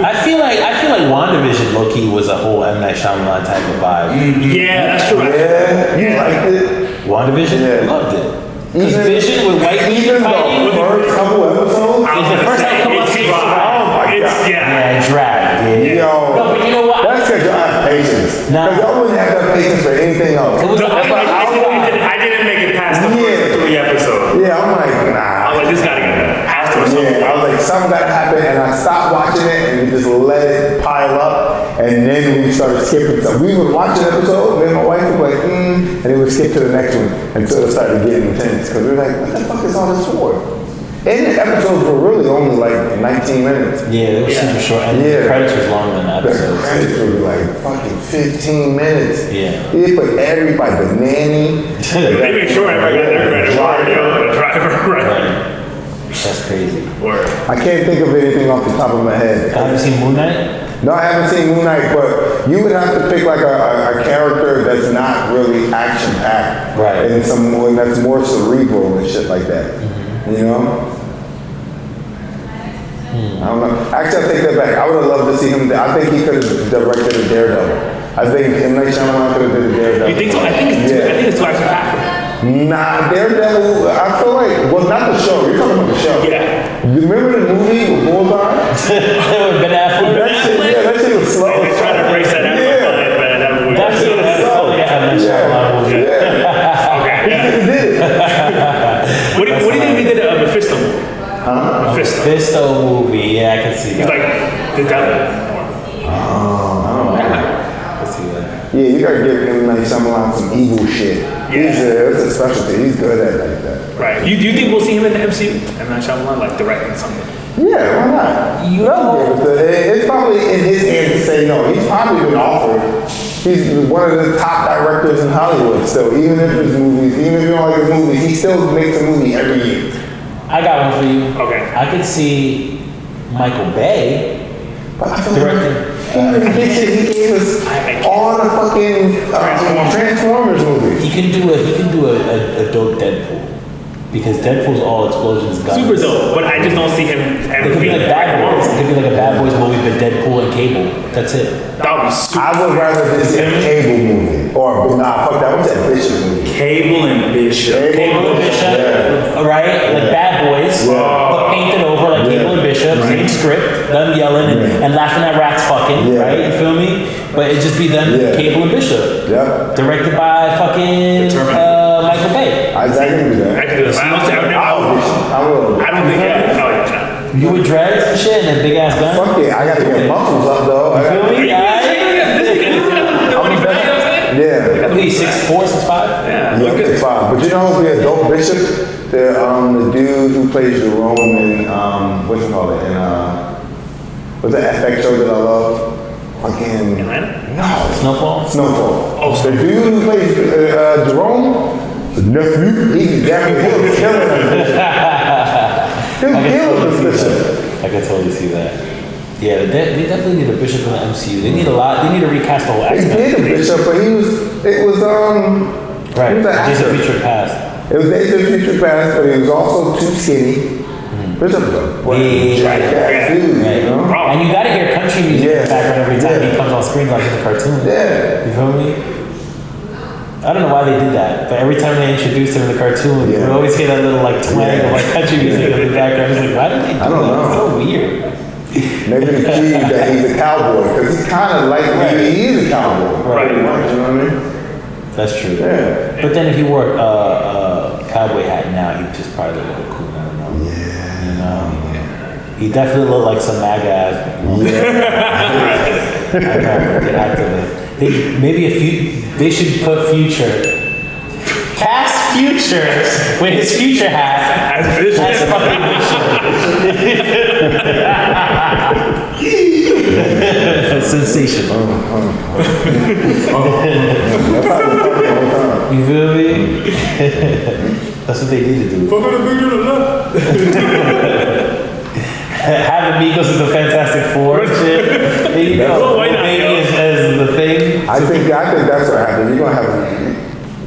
I feel like WandaVision low-key was a whole M. Night Shyamalan type of vibe. Yeah, that's true. Yeah, you liked it? WandaVision? Yeah. Loved it. Because Vision with white Even people the fighting. first couple episodes? It's the first time come up to Oh my God. Yeah, it dragged. Yeah. Yo, No, but you know what? that's because y'all have patience. Nah. Because y'all wouldn't have that patience for anything else. It was I didn't make it past the first 3 episodes. Yeah, I'm like, I nah. was like, this gotta get better. Yeah, I was like, something gotta happen, and I stopped watching it and just let it pile up, and then we started skipping stuff. We would watch an episode, and then my wife would be like, and then we'd skip to the next one until it started getting intense, because we were like, what the fuck is all this for? And the episodes were really only like 19 minutes. Yeah, they were super short. And the credits was longer than the The episodes. credits would be like fucking 15 minutes. Yeah. He put everybody, the nanny. They made sure everybody got their credit. The driver, right? That's crazy. Word. I can't think of anything off the top of my head. Have you seen Moon Knight? No, I haven't seen Moon Knight, but you would have to pick like a character that's not really action-packed. Right. And someone that's more cerebral and shit like that. You know? I don't know. Actually, I take that back. I would have loved to see him. I think he could have directed a Daredevil. I think M. Night Shyamalan could have did a Daredevil. You think so? I think it's too action-packed. Nah, Daredevil, I feel like, well, not the show. You're talking about the show. Yeah. You remember the movie with Bullseye? Ben Affleck? That shit was slow. They trying to embrace that. That shit was slow. Yeah, M. Night Shyamalan movie. Okay, yeah. He did it. What do you think he did a Mephisto movie? Mephisto movie. Yeah, I can see He's that. like the devil. Yeah, you gotta give him like Shamalan some evil shit. It's a specialty. He's good at it like that. Right. Do you think we'll see him in the MCU? M. Night Shyamalan, like directing something? Yeah, why not? You know, It's probably in his hands to say no. He's probably been offered. He's one of the top directors in Hollywood still. Even if his movies, even if you don't like his movies, he still makes a movie every year. I got one for you. Okay. I could see Micheal Bay But I feel directing. he gave us all the fucking Transformers movies. He can do a dope Deadpool because Deadpool's all explosions, guns. Super dope, but I just don't see him It ever could be being like Bad Boys. It could be like a Bad Boys movie, but Deadpool and Cable. That's it. That would be super. I would rather this see a Cable movie. Or, nah, fuck that. What's that bitch movie? Cable and Bishop. Cable and Bishop, right? Like Bad Boys, but painted over like Cable and Bishop, same script, them yelling and laughing at rats fucking, right? You feel me? But it'd just be them, Cable and Bishop. Yep. Directed by fucking Micheal Bay. I can do that. I can do that. I don't think I You with dreads and shit and a big ass gun? Fuck it, I got to get muscles up though. Feel me? Yeah. At least 6'4", 6'5". Yeah. Yeah, 6'5". But you know who would be a dope bishop? The dude who plays Jerome in what's it called? In what's that FX show that I love? Fucking Snowfall? Snowfall. Oh, the dude who plays Jerome, the nephew, he'll kill this bishop. I can totally see that. Yeah, they definitely need a bishop in the MCU. They need a lot. They need to recast the whole They X-Men. did a bishop, but it was right. he was an Days of actor. Future Past. It was Days of Future Past, but he was also too skinny. Bishop though. Yeah. Dude, Right. you know? And you gotta hear country music in the background every time he comes on screen like it's a cartoon. Yeah. You feel me? I don't know why they did that, but every time they introduced him in the cartoon, you would always hear that little like twang of like country music in the background. It's like, why did they do I don't that? know. It's so weird. Maybe the key that he's a cowboy, because he's kind of like he is a cowboy. Right. Pretty much, you know what I mean? That's true. Yeah. But then if he wore a cowboy hat now, he'd just probably look cool. I don't know. Yeah. You know? He definitely looked like some MAGA ass. Yeah. I know, get active. They should put Future. Cast Future with his Future hat As Bishop. as fucking Bishop. Sensational. You feel me? That's what they need to do. Have Amigos with the Fantastic Four and shit. There you go. Why not, Baby yo? as the thing. I think that's what happened. You're gonna have.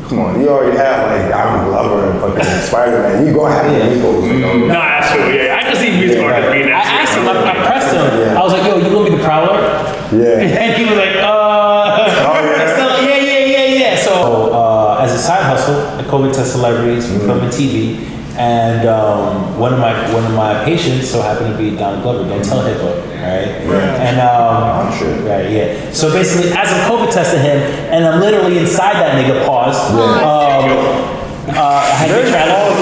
Come on, you already have like Donald Glover and fucking Spider-Man. You gonna have amigos, you know? No, that's true. Yeah, I can see music artists being I that. asked him, I pressed him. I was like, yo, you gonna be the Prowler? Yeah. And he was like, yeah. So, as a side hustle, I COVID test celebrities from film and TV. And one of my patients so happened to be Donald Glover. Don't tell Hippo, right? And I'm sure. right, yeah. So basically, as I'm COVID testing him, and I'm literally inside that nigga, pause. I had to travel.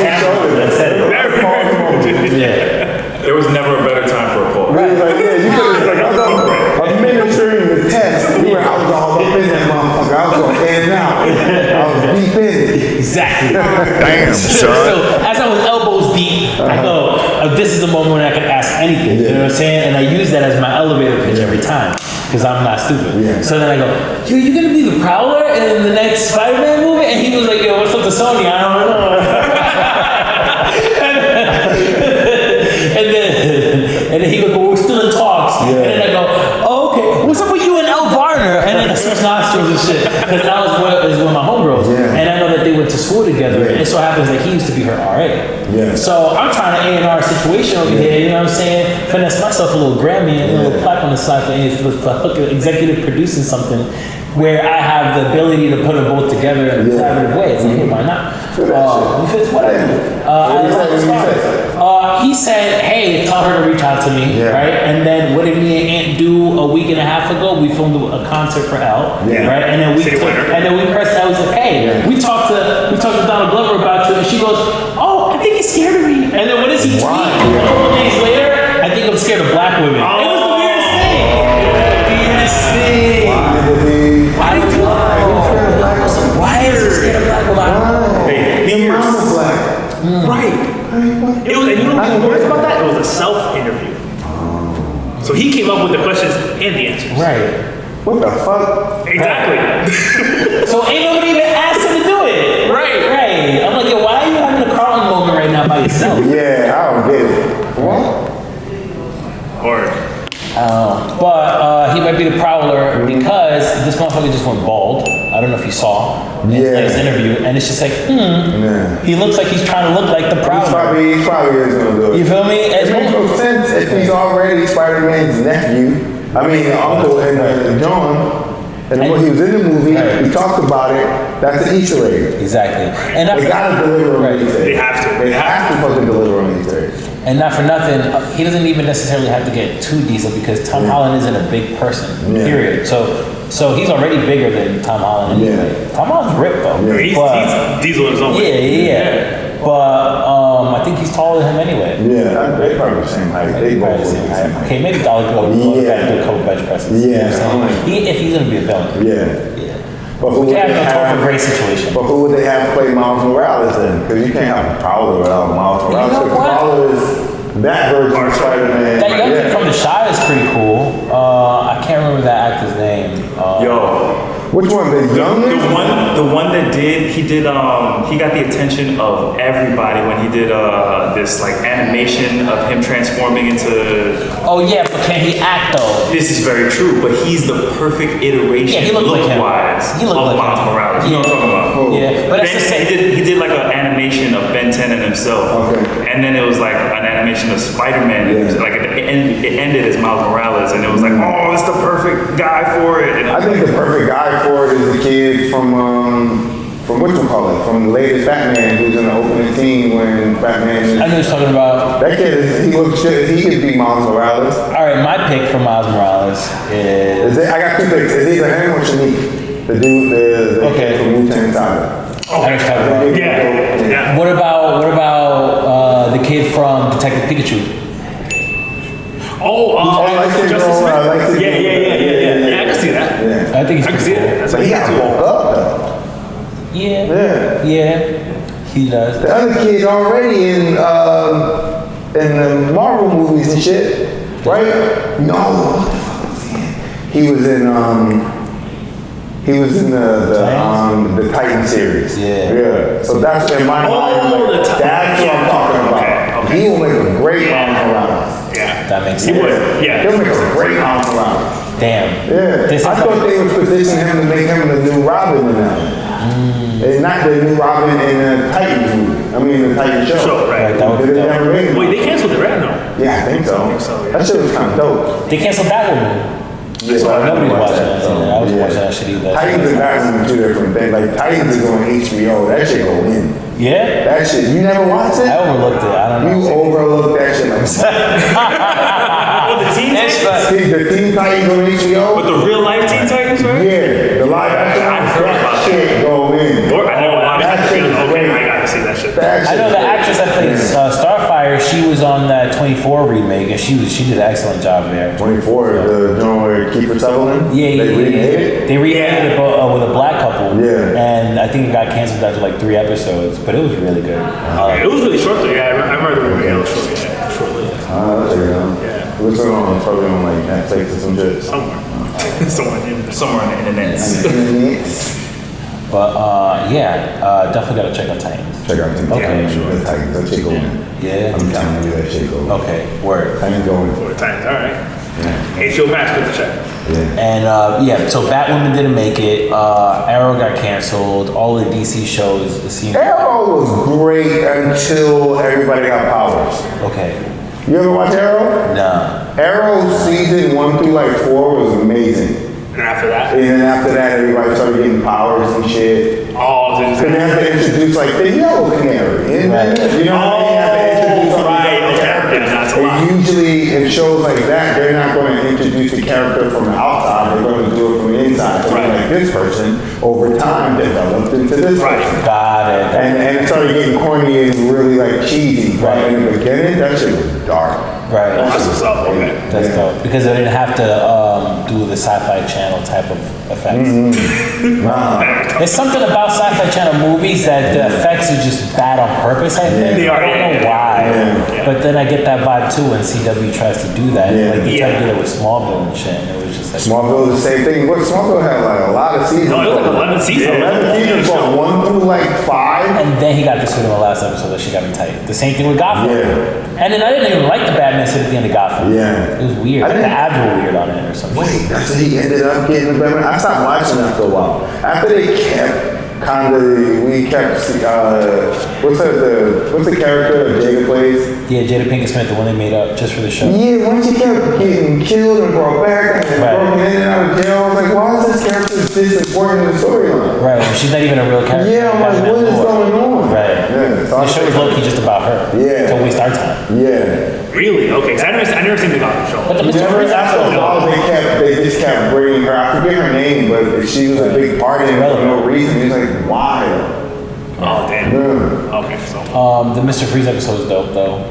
Yeah. There was never a better time for a poll. Right. Like, yeah, you could like, I was administering the test. I was all up in that motherfucker. I was going in and out. I was deep in it. Exactly. Damn, So as I was elbows deep, I go, this is the moment when I can ask anything. You know what I'm saying? And I use that as my elevator pitch every time. Because I'm not stupid. Yeah. So then I go, yo, you gonna be the Prowler in the next Spider-Man movie? And he was like, yo, what's up to Sony? I don't know. and then he goes, well, we're still in talks. Yeah. And then I go, oh, okay, what's up with you and El Varner? And then I switch nostrils and shit. Because that was one of my homegirls. Yeah. And I know that they went to school together. Yeah. And it so happens that he used to be her RA. Yeah. So I'm trying to A&R situation over here, you know what I'm saying? Finesse myself a little Grammy and a little plaque on the side for executive producing something where I have the ability to put them both together in a collaborative way. It's like, hey, why not? It's whatever. He said, hey, tell her to reach out to me, right? And then what did me and Ant do a week and a half ago? We filmed a concert for Elle, right? And then we pressed Elle. Was like, hey, we talked to Donald Glover about you, and she goes, oh, I think he's scared of me. And then what does he tweet? A couple days later, I think I'm scared of black women. It was the weirdest thing. Why did he do that? Why is he scared of black women? Your mama's black. Right. It was, and you know what was worse about that? It was a self-interview. So he came up with the questions and the answers. Right. What the fuck? Exactly. So ain't nobody even asked him to do it. Right. I'm like, yo, why are you having a Carlton moment right now by yourself? Yeah, I don't get it. What? Or But he might be the Prowler because this motherfucker just went bald. I don't know if you saw in his latest interview, and it's just like, he looks like he's trying to look like the Prowler. He probably is gonna do it. You feel me? It makes no sense if he's already Spider-Man's nephew. I mean, uncle and John. And when he was in the movie, he talked about it. That's an Easter egg. Exactly. And They gotta deliver on Easter eggs. They have to. They have to fucking deliver on Easter eggs. And not for nothing, he doesn't even necessarily have to get too diesel because Tom Holland isn't a big person, period. So he's already bigger than Tom Holland anyway. Tom Holland's ripped though. Yeah, he's diesel in his own way. Yeah. But I think he's taller than him anyway. Yeah, they probably the same height. They both the same height. Okay, maybe Dollar Bill do a couple bench presses. Yeah. If he's gonna be a villain. Yeah. But who would They have they no have? for great situation. But who would they have play Miles Morales then? Because you can't have a Prowler without Miles Morales. know Because what? Prowler is that version of Spider-Man. That young kid from The Shire is pretty cool. I can't remember that actor's name. Which one? The youngest? The one that he got the attention of everybody when he did this like animation of him transforming into. Oh yeah, but can he act though? This is very true, but he's the perfect iteration, Yeah, he looked like him. look-wise, He looked of like Miles him. Morales. You know what I'm talking about? Yeah, but that's the same. He did like an animation of Ben 10 and himself, and then it was like an animation of Spider-Man. It was like it ended as Miles Morales, and it was like, oh, it's the perfect guy for it. And I think the perfect guy for it is the kid from whatchamacallit, from the latest Batman, who's in the opening scene when Batman. I know what you're talking about. That kid he looks shit. He could be Miles Morales. All right, my pick for Miles Morales is. I got two picks. It's either him or Shanique, the dude, the kid from Wu-Tang Saga. I know what you're talking about. Yeah. What about the kid from Detective Pikachu? Justice Smith. Yeah, I can see that. Yeah. I think he's I can see it. That's But he got woke up though. Yeah, he does. The other kid already in the Marvel movies and shit, right? No, what the fuck was he in? He was in the Titan series. Yeah. So that's in my mind. That's what I'm talking about. Okay. He will make a great Miles Morales. Yeah. That makes He sense. would. Yeah. He'll make a great Miles Morales. Damn. Yeah. I thought they would position him to make him the new Robin in that. And not the new Robin in the Titans movie. I mean the Titans show. Sure, right. That would- They never made it. Wait, they canceled it, right? No. Yeah, I think so. yeah. That shit was kind of dope. They canceled Batwoman. Yeah, Nobody's watching that. I was Yeah. watching that shit either. Titans and Batman are two different things. Like Titans is on HBO. That shit go in. Yeah? That shit. You never watched it? I overlooked it. I don't know. You overlooked that shit. Like, Oh, the Teen It's Titans? see, the Teen Titans on HBO. With the real life Teen Titans, right? Yeah, the live action. I heard that about shit go in. Or I never watched That it. shit is Okay, great. I gotta see that shit. That I shit know the is actress that plays Starfire, she was on that 24 remake, and she did an excellent job there. 24, the joint where Kiefer Sutherland. Yeah. They remade it. They remade it with a black couple. Yeah. And I think it got canceled after like 3 episodes, but it was really good. It was really short though. Yeah, I remember the movie. It was short. Yeah, shortly. That's it, yeah. What's going on? It's probably on like Netflix or some shit. Somewhere. somewhere on the internet. But definitely gotta check out Titans. Check out Titans. Okay, Sure. The Titans. That shit go in. Yeah. I'm telling you that shit go in. Okay, word. Titans go in. Four times. All right. HBO Max, good to check. Yeah. And so Batwoman didn't make it. Arrow got canceled. All the DC shows, the scene. Arrow was great until everybody got powers. Okay. You ever watch Arrow? Nah. Arrow season 1 through like 4 was amazing. And after that? And then after that, everybody started getting powers and shit. Oh, so So they have to introduce like the yellow canary. And then, you know what I mean? They have to introduce all these right, other okay. characters. Yeah, that's a lot. And usually in shows like that, they're not going to introduce the character from the outside. They're going to do it from the inside. So Right. like this person, over time, developed into this Right. person. Got it. And it started getting corny and really like cheesy. Right in the beginning, that shit was dark. Right. That's what's up. Okay. That's dope. Because they didn't have to do the Sci-Fi Channel type of effects. There's something about Sci-Fi Channel movies that the effects are just bad on purpose, I think. They are, I don't know yeah. why. Yeah. But then I get that vibe too when CW tries to do that. Yeah. Like they tried to Yeah. do it with Smallville and shit. And it was just like... Smallville is the same thing. What Smallville had like a lot of seasons. No, it was like 11 seasons. Yeah, 11 seasons from 1 through like 5. And then he got this in the last episode that she got him tight. The same thing with Gotham. Yeah. And then I didn't even like the Batman scene at the end of Gotham. Yeah. It was weird. I Like the didn't- ads were weird on it or something. Wait, that's how he ended up getting the Batman. I stopped watching after a while. After they kept we kept, what's the character that Jada plays? Yeah, Jada Pinkett Smith, the one they made up just for the show. Yeah, once she kept getting killed and brought back and broken in and out of jail, I was like, why is this character this important in the storyline? Right, she's not even a real character. Yeah, I'm like, what is going on? Right. Yeah, The show is low-key just about her. Yeah. To waste our time. Yeah. Really? Okay, so I never seen the Gotham show. But the Mr. Freeze episode, they just kept bringing her. I forget her name, but she was a big part in it for no reason. He's like, why? Oh damn. Yeah. Okay, so. the Mr. Freeze episode is dope though.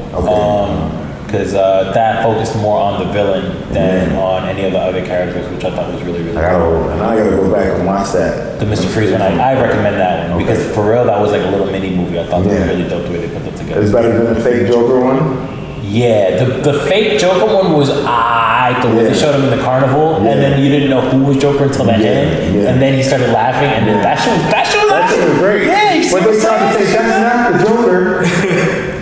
Because that focused more on the villain than on any of the other characters, which I thought was really, really cool. I gotta go back and watch that. The Mr. Freeze one, I recommend that one because for real, that was like a little mini movie. I thought that was really dope the way they put that together. It's better than the fake Joker one? Yeah, the fake Joker one was the way they showed him in the carnival, and then you didn't know who was Joker until the end, and then he started laughing, and then that shit was great. Yeah, but they tried to say that's not the Joker.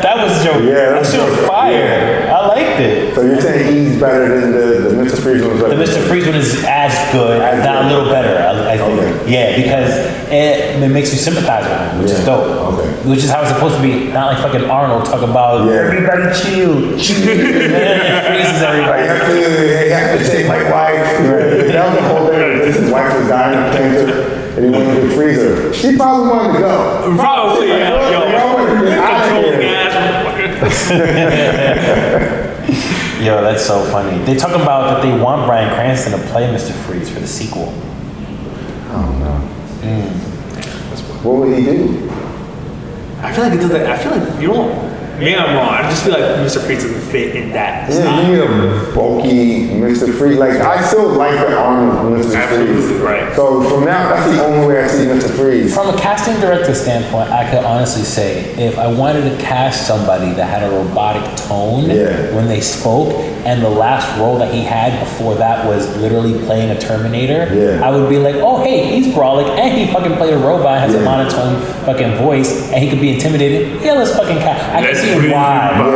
That was Joker. Yeah, that shit was fire. I liked it. So you're saying he's better than the Mr. Freeze one? The Mr. Freeze one is as good, not a little better, I think. Okay. Yeah, because it makes you sympathize with him, which is dope. Okay. Which is how it's supposed to be. Not like fucking Arnold talking about everybody chill. And then it freezes everybody. They have to take my wife. That was the whole thing. His wife was dying of cancer. And he wanted to freeze her. She probably wanted to go. Probably, yeah. Yo, that's so funny. They talk about that they want Bryan Cranston to play Mr. Freeze for the sequel. Oh no. What would he do? I feel like it does that. I feel like you don't. Maybe I'm wrong. I just feel like Mr. Freeze doesn't fit in that. Yeah, you need a bulky Mr. Freeze. Like, I still like the arm of Mr. Freeze. Right. So from now, that's the only way I see Mr. Freeze. From a casting director standpoint, I could honestly say if I wanted to cast somebody that had a robotic tone when they spoke, and the last role that he had before that was literally playing a Terminator, I would be like, oh hey, he's brolic, and he fucking played a robot, has a monotone fucking voice, and he could be intimidated. Yeah, let's fucking cast. I can see why. But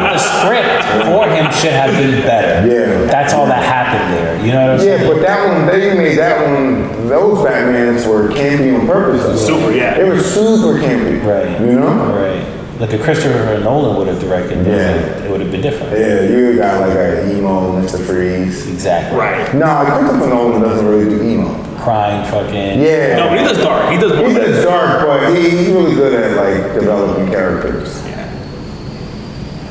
the script for him should have been better. Yeah. That's all that happened there. You know what I'm saying? Yeah, but that one, they made that one, those Batmans were campy on purpose. Super, yeah. They were super campy. Right. You know? Right. Like a Christopher Nolan would have directed, it would have been different. Yeah, you got like an emo Mr. Freeze. Exactly. Right. No, Christopher Nolan doesn't really do emo. Crying fucking. Yeah. No, but he does dark. He does more. He does dark, but he's really good at like developing characters.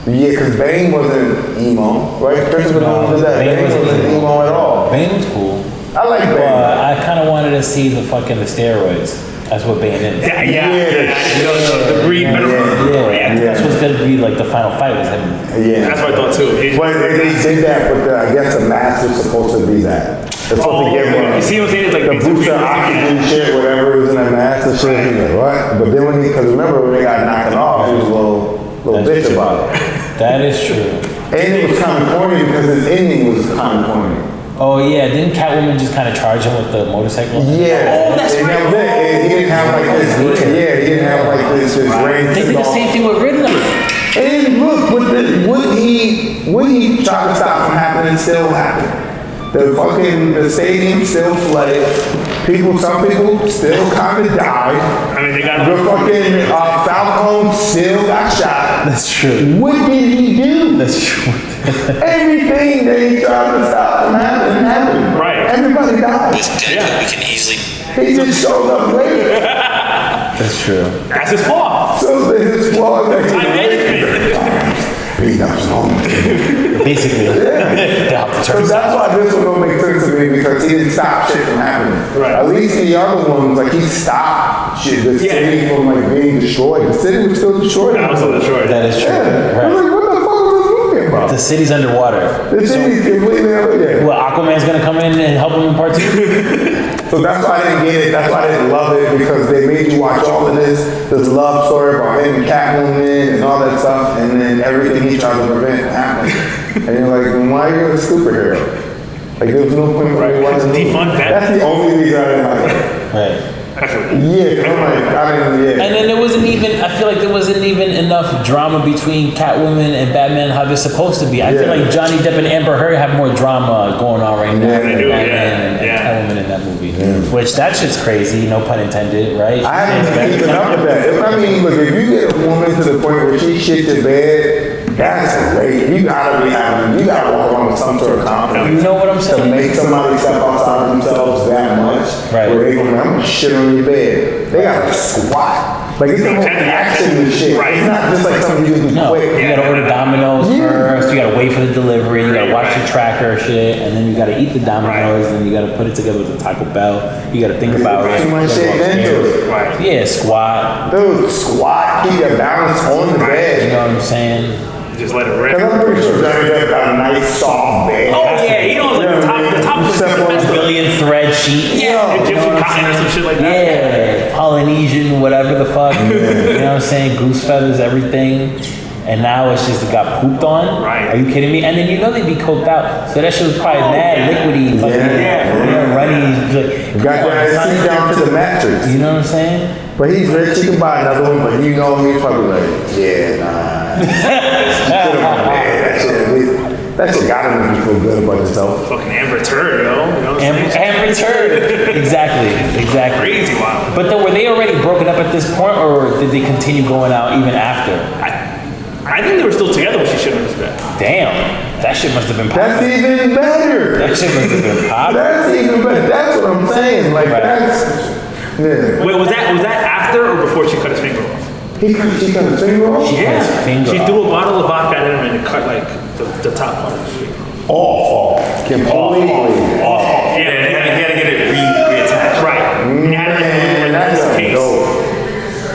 Yeah, because Bane wasn't emo, right? Christopher Nolan did that. Bane wasn't emo at all. Bane was cool. I like Bane. But I kind of wanted to see the steroids. That's what Bane is. Yeah. The green That's what's gonna be like the final fight with him. Yeah. That's what I thought too. But they did that, but I guess the mask was supposed to be that. It's supposed to give him. You see what I'm saying? It's like the booster oxygen shit, whatever was in that mask and shit. He's like, what? But then because remember when they got knocked off, he was a little bitch about it. That is true. And it was kind of corny because his ending was kind of corny. Oh yeah, didn't Catwoman just kind of charge him with the motorcycle? Yeah. Oh, that's right. He didn't have like this. Yeah, he didn't have like this rain. They did the same thing with Riddler. And look, what he tried to stop from happening still happened. The stadium still flooded. Some people still kind of died. I mean, they got the fucking Falcon still got shot. That's true. What did he do? That's true. Everything that he tried to stop from happened. Right. Everybody died. He's dead, but we can easily. He just showed up later. That's true. That's his flaw. So his flaw is that Time management. beat up someone. Basically. So that's why this one don't make sense to me because he didn't stop shit from happening. Right. At least the other ones, like he stopped shit, the city from like being destroyed. The city was still destroyed. That was still destroyed. That is true. Yeah. Right. I was like, what the fuck was this movie about? The city's underwater. The city's completely under there. Well, Aquaman's gonna come in and help him in part 2. So that's why I didn't get it. That's why I didn't love it because they made you watch all of this love story about him and Catwoman and all that stuff, and then everything he tried to prevent happened. And you're like, well, why are you a superhero? Like there was no point for me watching. That's the only reason I didn't like it. Right. Yeah, I'm like, I didn't. Yeah. And then there wasn't even. I feel like there wasn't even enough drama between Catwoman and Batman how they're supposed to be. I feel like Johnny Depp and Amber Heard have more drama going on right now than Batman and Catwoman in that movie. Which that shit's crazy, no pun intended, right? I haven't keeping up with that. I mean, look, if you get a woman to the point where she shit the bed, that's great. You gotta walk around with some sort of confidence. You know what I'm saying? To make somebody step outside of themselves that much, right? Where they gonna, I'm gonna shit on your bed. They gotta squat. Like it's the whole action and shit. Right. It's not just like something you can do quick. You gotta order Domino's first. You gotta wait for the delivery. You gotta watch the tracker shit, and then you gotta eat the Domino's, and you gotta put it together with the Taco Bell. You gotta think about it. Too much shit into it. Right. Yeah, squat. Dude, squat. Keep your balance on the bed. You know what I'm saying? Just let it rip. Cause I'm pretty sure Johnny Depp got a nice soft bed. Oh yeah, he knows like the top was the best. Billion thread sheet. Yeah, Egyptian cotton or some shit like that. Yeah, Polynesian, whatever the fuck. You know what I'm saying? Goose feathers, everything. And now it's just got pooped on. Right. Are you kidding me? And then you know they'd be coked out. So that shit was probably mad liquidy. Runny. Like, got that seat down to the mattress. You know what I'm saying? But he's rich, he can buy another one, but you know he's probably like, yeah, nah. That shit gotta make you feel good about yourself. Fucking Amber Turd, yo. You know what I'm saying? Amber Turd. Exactly. Crazy wild. But then were they already broken up at this point, or did they continue going out even after? I think they were still together when she shit on his bed. Damn. That shit must have been popular. That's even better. That shit must have been popular. That's even better. That's what I'm saying. Like, that's... Yeah. Wait, was that after or before she cut his finger off? She cut his finger off? Yeah. She threw a bottle of vodka at him and cut like the top part of his finger. Off. Completely. Off. Yeah, he had to get it reattached. Right. He had to that's his case. dope.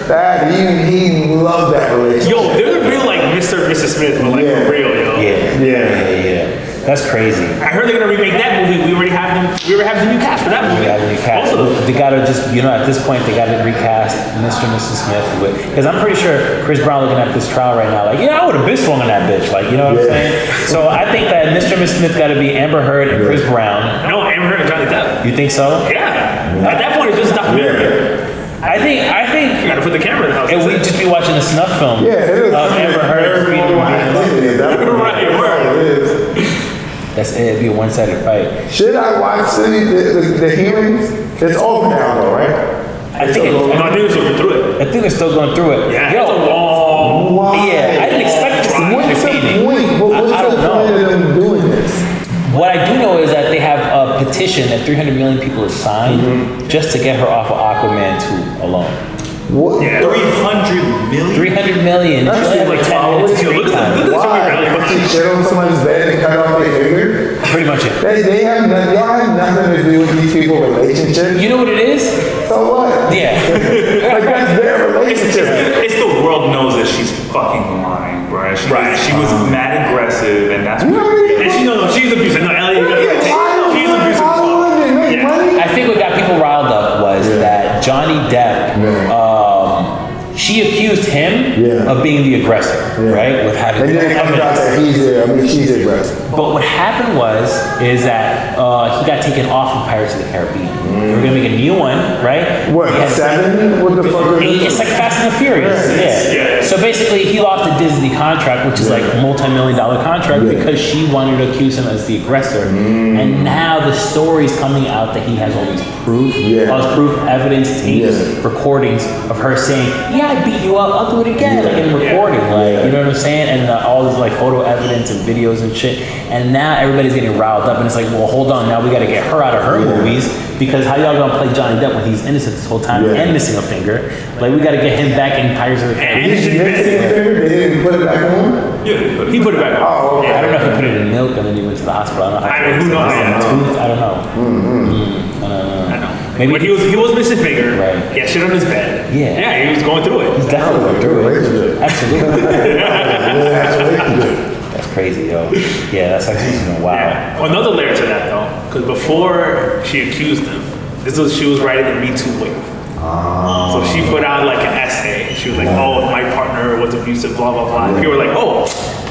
That, he loved that relationship. Yo, they're the real like Mr. and Mrs. Smith, but like for real, yo. Yeah. That's crazy. I heard they're gonna remake that movie. We already have the new cast for that movie. We got a new cast. They gotta just, at this point, they gotta recast Mr. and Mrs. Smith with, because I'm pretty sure Chris Brown looking at this trial right now, like, I would have been swung on that bitch, like, you know what I'm saying? So I think that Mr. and Mrs. Smith gotta be Amber Heard and Chris Brown. No, Amber Heard and Johnny Depp. You think so? Yeah. At that point, it's just a documentary. I think. You gotta put the camera in the house. And we'd just be watching a snuff film. Yeah, it is. Amber Heard. Right. That's it. It'd be a one-sided fight. Should I watch the hearings? It's over now, though, right? I think they're still going through it. I think they're still going through it. Yeah. It's a long. Yeah, I didn't expect this to be What's the point? What's the point of them doing this? What I do know is that they have a petition that 300 million people have signed just to get her off of Aquaman 2 alone. What? Yeah. 300 million? 300 million. That's She only like had 10 minutes of screen time. Why? She shit on somebody's bed and cut off their finger? Pretty much it. They have nothing, y'all have nothing to do with these people's relationships. You know what it is? So what? Yeah. Like that's their relationship. It's the world knows that she's fucking lying, bro. She was mad aggressive, and that's what. And she's abusive. No, Elliot, she's abusive. I think what got people riled up was that Johnny Depp, she accused him of being the aggressor, right? With having and then it comes out that she's the aggressor. But what happened is that he got taken off of Pirates of the Caribbean. They were gonna make a new one, right? What, 7? What the fuck is It's like Fast and the Furious. Yeah. So basically, he lost a Disney contract, which is like a multi-million-dollar contract, because she wanted to accuse him as the aggressor. And now the story's coming out that he has all these proof, evidence, tapes, recordings of her saying, I beat you up, I'll do it again, like in recording, like, you know what I'm saying? And all this like photo evidence and videos and shit. And now everybody's getting riled up, and it's like, well, hold on, now we gotta get her out of her movies, because how y'all gonna play Johnny Depp when he's innocent this whole time and missing a finger? Like, we gotta get him back in Pirates of the Caribbean. They didn't put it back on? Yeah, he put it back on. Oh, okay. I don't know if he put it in milk and then he went to the hospital. I don't know. Who knows? I don't know. I know. Maybe but he was missing a finger. Right. He had shit on his bed. Yeah. He was going through it. He's definitely going through it. Absolutely. That's crazy, yo. Yeah, that's actually wow. Yeah. Well, another layer to that though, because before she accused him, she was writing the Me Too wave. So she put out like an essay. She was like, my partner was abusive, blah, blah, blah. And people were like,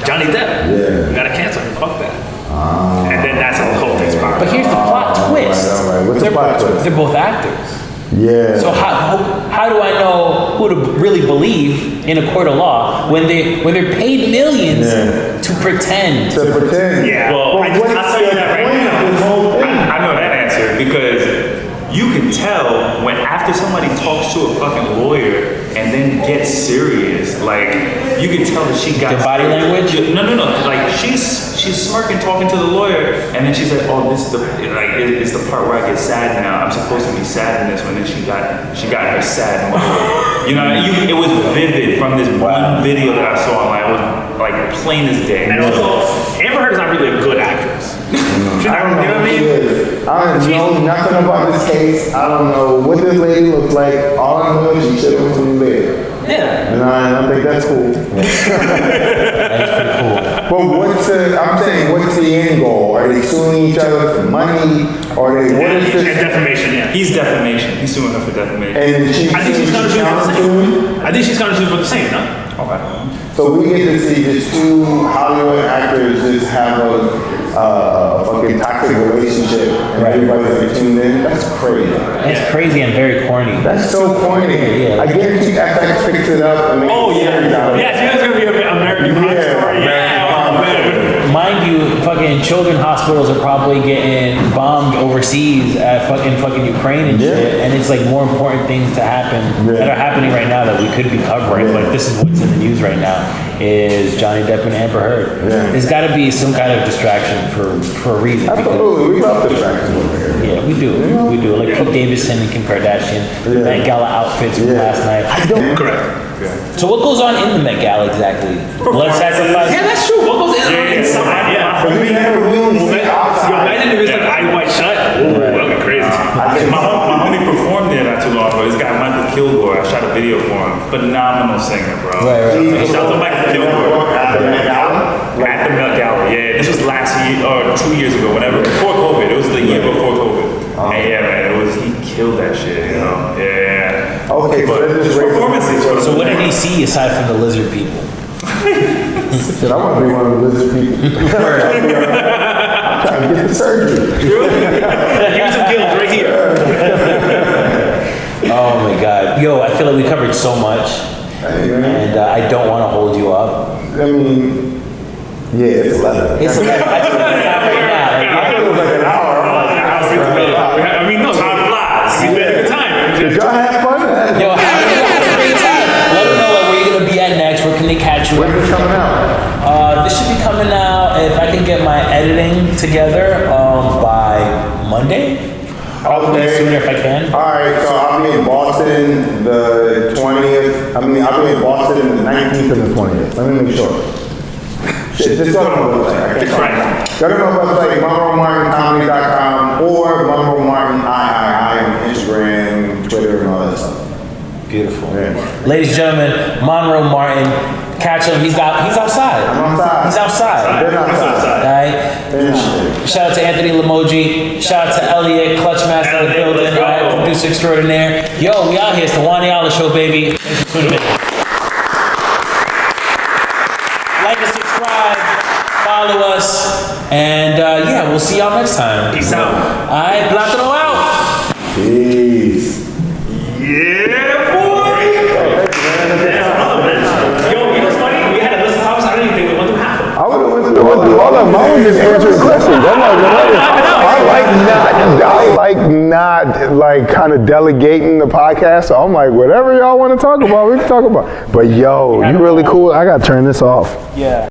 Johnny Depp. You gotta cancel him, fuck that. And then that's how the whole thing spiraled. But here's the plot twist. What's the plot twist? They're both actors. Yeah. So how do I know who to really believe in a court of law when they're paid millions to pretend? Yeah. Well, I'll tell you that right now. I know that answer because you can tell when after somebody talks to a fucking lawyer and then gets serious, like you can tell that she got Their body language? No. Like she's smirking, talking to the lawyer, and then she's like, "Oh, this is it's the part where I get sad now. I'm supposed to be sad in this one." And then she got her sad mode. You know, it was vivid from this one video that I saw. Like it was like plain as day. And also, Amber Heard is not really a good actress. She's not, you know what I mean? I don't know nothing about this case. I don't know what this lady looks like. All I know is she should have went to the bed. Yeah. And I think that's cool. That's pretty cool. But what's the end goal? Are they suing each other for money? Or they, what is this? Defamation, yeah. He's defamation. He's suing her for defamation. And I think she's gonna sue for the same. I think she's gonna sue for the same, no? Okay. So we get to see just two Hollywood actors just have a fucking toxic relationship and everybody's like tuned in. That's crazy. It's crazy and very corny. That's so corny. Yeah. I guarantee FX picks it up and makes Yeah, it's gonna be an American crime story. Yeah. Oh, man. Mind you, fucking children hospitals are probably getting bombed overseas at fucking Ukraine and shit. And it's like more important things to happen that are happening right now that we could be covering. But this is what's in the news right now is Johnny Depp and Amber Heard. Yeah. There's got to be some kind of distraction for a reason. Absolutely, we love distractions over here. Yeah, we do. We do. Like Pete Davidson and Kim Kardashian, the Met Gala outfits from last night. Correct. So what goes on in the Met Gala exactly? Blood sacrifice? Yeah, that's true. What goes inside? Yeah. But we never really see outside. Imagine if it's like eyes wide shut. Ooh, that'd be crazy. My homie performed there not too long ago. This guy Michael Kilgore, I shot a video for him. Phenomenal singer, bro. Right. Shout out to Michael Kilgore. At the Met Gala? At the Met Gala, yeah. This was last year or 2 years ago, whenever before COVID. It was the year before COVID. And yeah, man, he killed that shit, you know. Yeah. Okay, But his performances. So what did he see aside from the lizard people? Shit, I want to be one of the lizard people. I'm trying to get the surgery. Give me some gills right here. Oh my God. Yo, I feel like we covered so much. And I don't want to hold you up. I mean, yeah, it's 11. It's like, I feel like I thought it was like an hour. I mean, no, time flies. We had a good time. Did y'all have fun? yo, how do you have a great time? Let them know like, where you're going to be at next. Where can they catch you? When's this coming out? This should be coming out if I can get my editing together by Monday. Probably sooner if I can. Alright, so I'll be in Boston the 20th. I'll be in Boston the 19th and the 20th. Let me make sure. Shit, just go to my website. Go to my website, MonroeMartinComedy.com or Monroe Martin III on Instagram, Twitter, and all that stuff. Beautiful. Ladies and gentlemen, Monroe Martin. Catch him. He's outside. I'm outside. He's outside. Been outside. Alright. Shout out to Anthony Lamoji. Shout out to Elliot, Clutchmaster of the building, right? Producer extraordinaire. Yo, we out here. It's the Juan and Anthony show, baby. Thanks for tuning in. Like and subscribe. Follow us. And yeah, we'll see y'all next time. Peace out. Alright, Platano out. Peace. Yeah, boy. Yo, you know what's funny? We had a list of topics. I didn't even think we went through half of them. I would have went through all of them. I was just answering questions. I'm like, I like kind of delegating the podcast. So I'm like, whatever y'all want to talk about, we can talk about. But yo, you really cool. I got to turn this off. Yeah.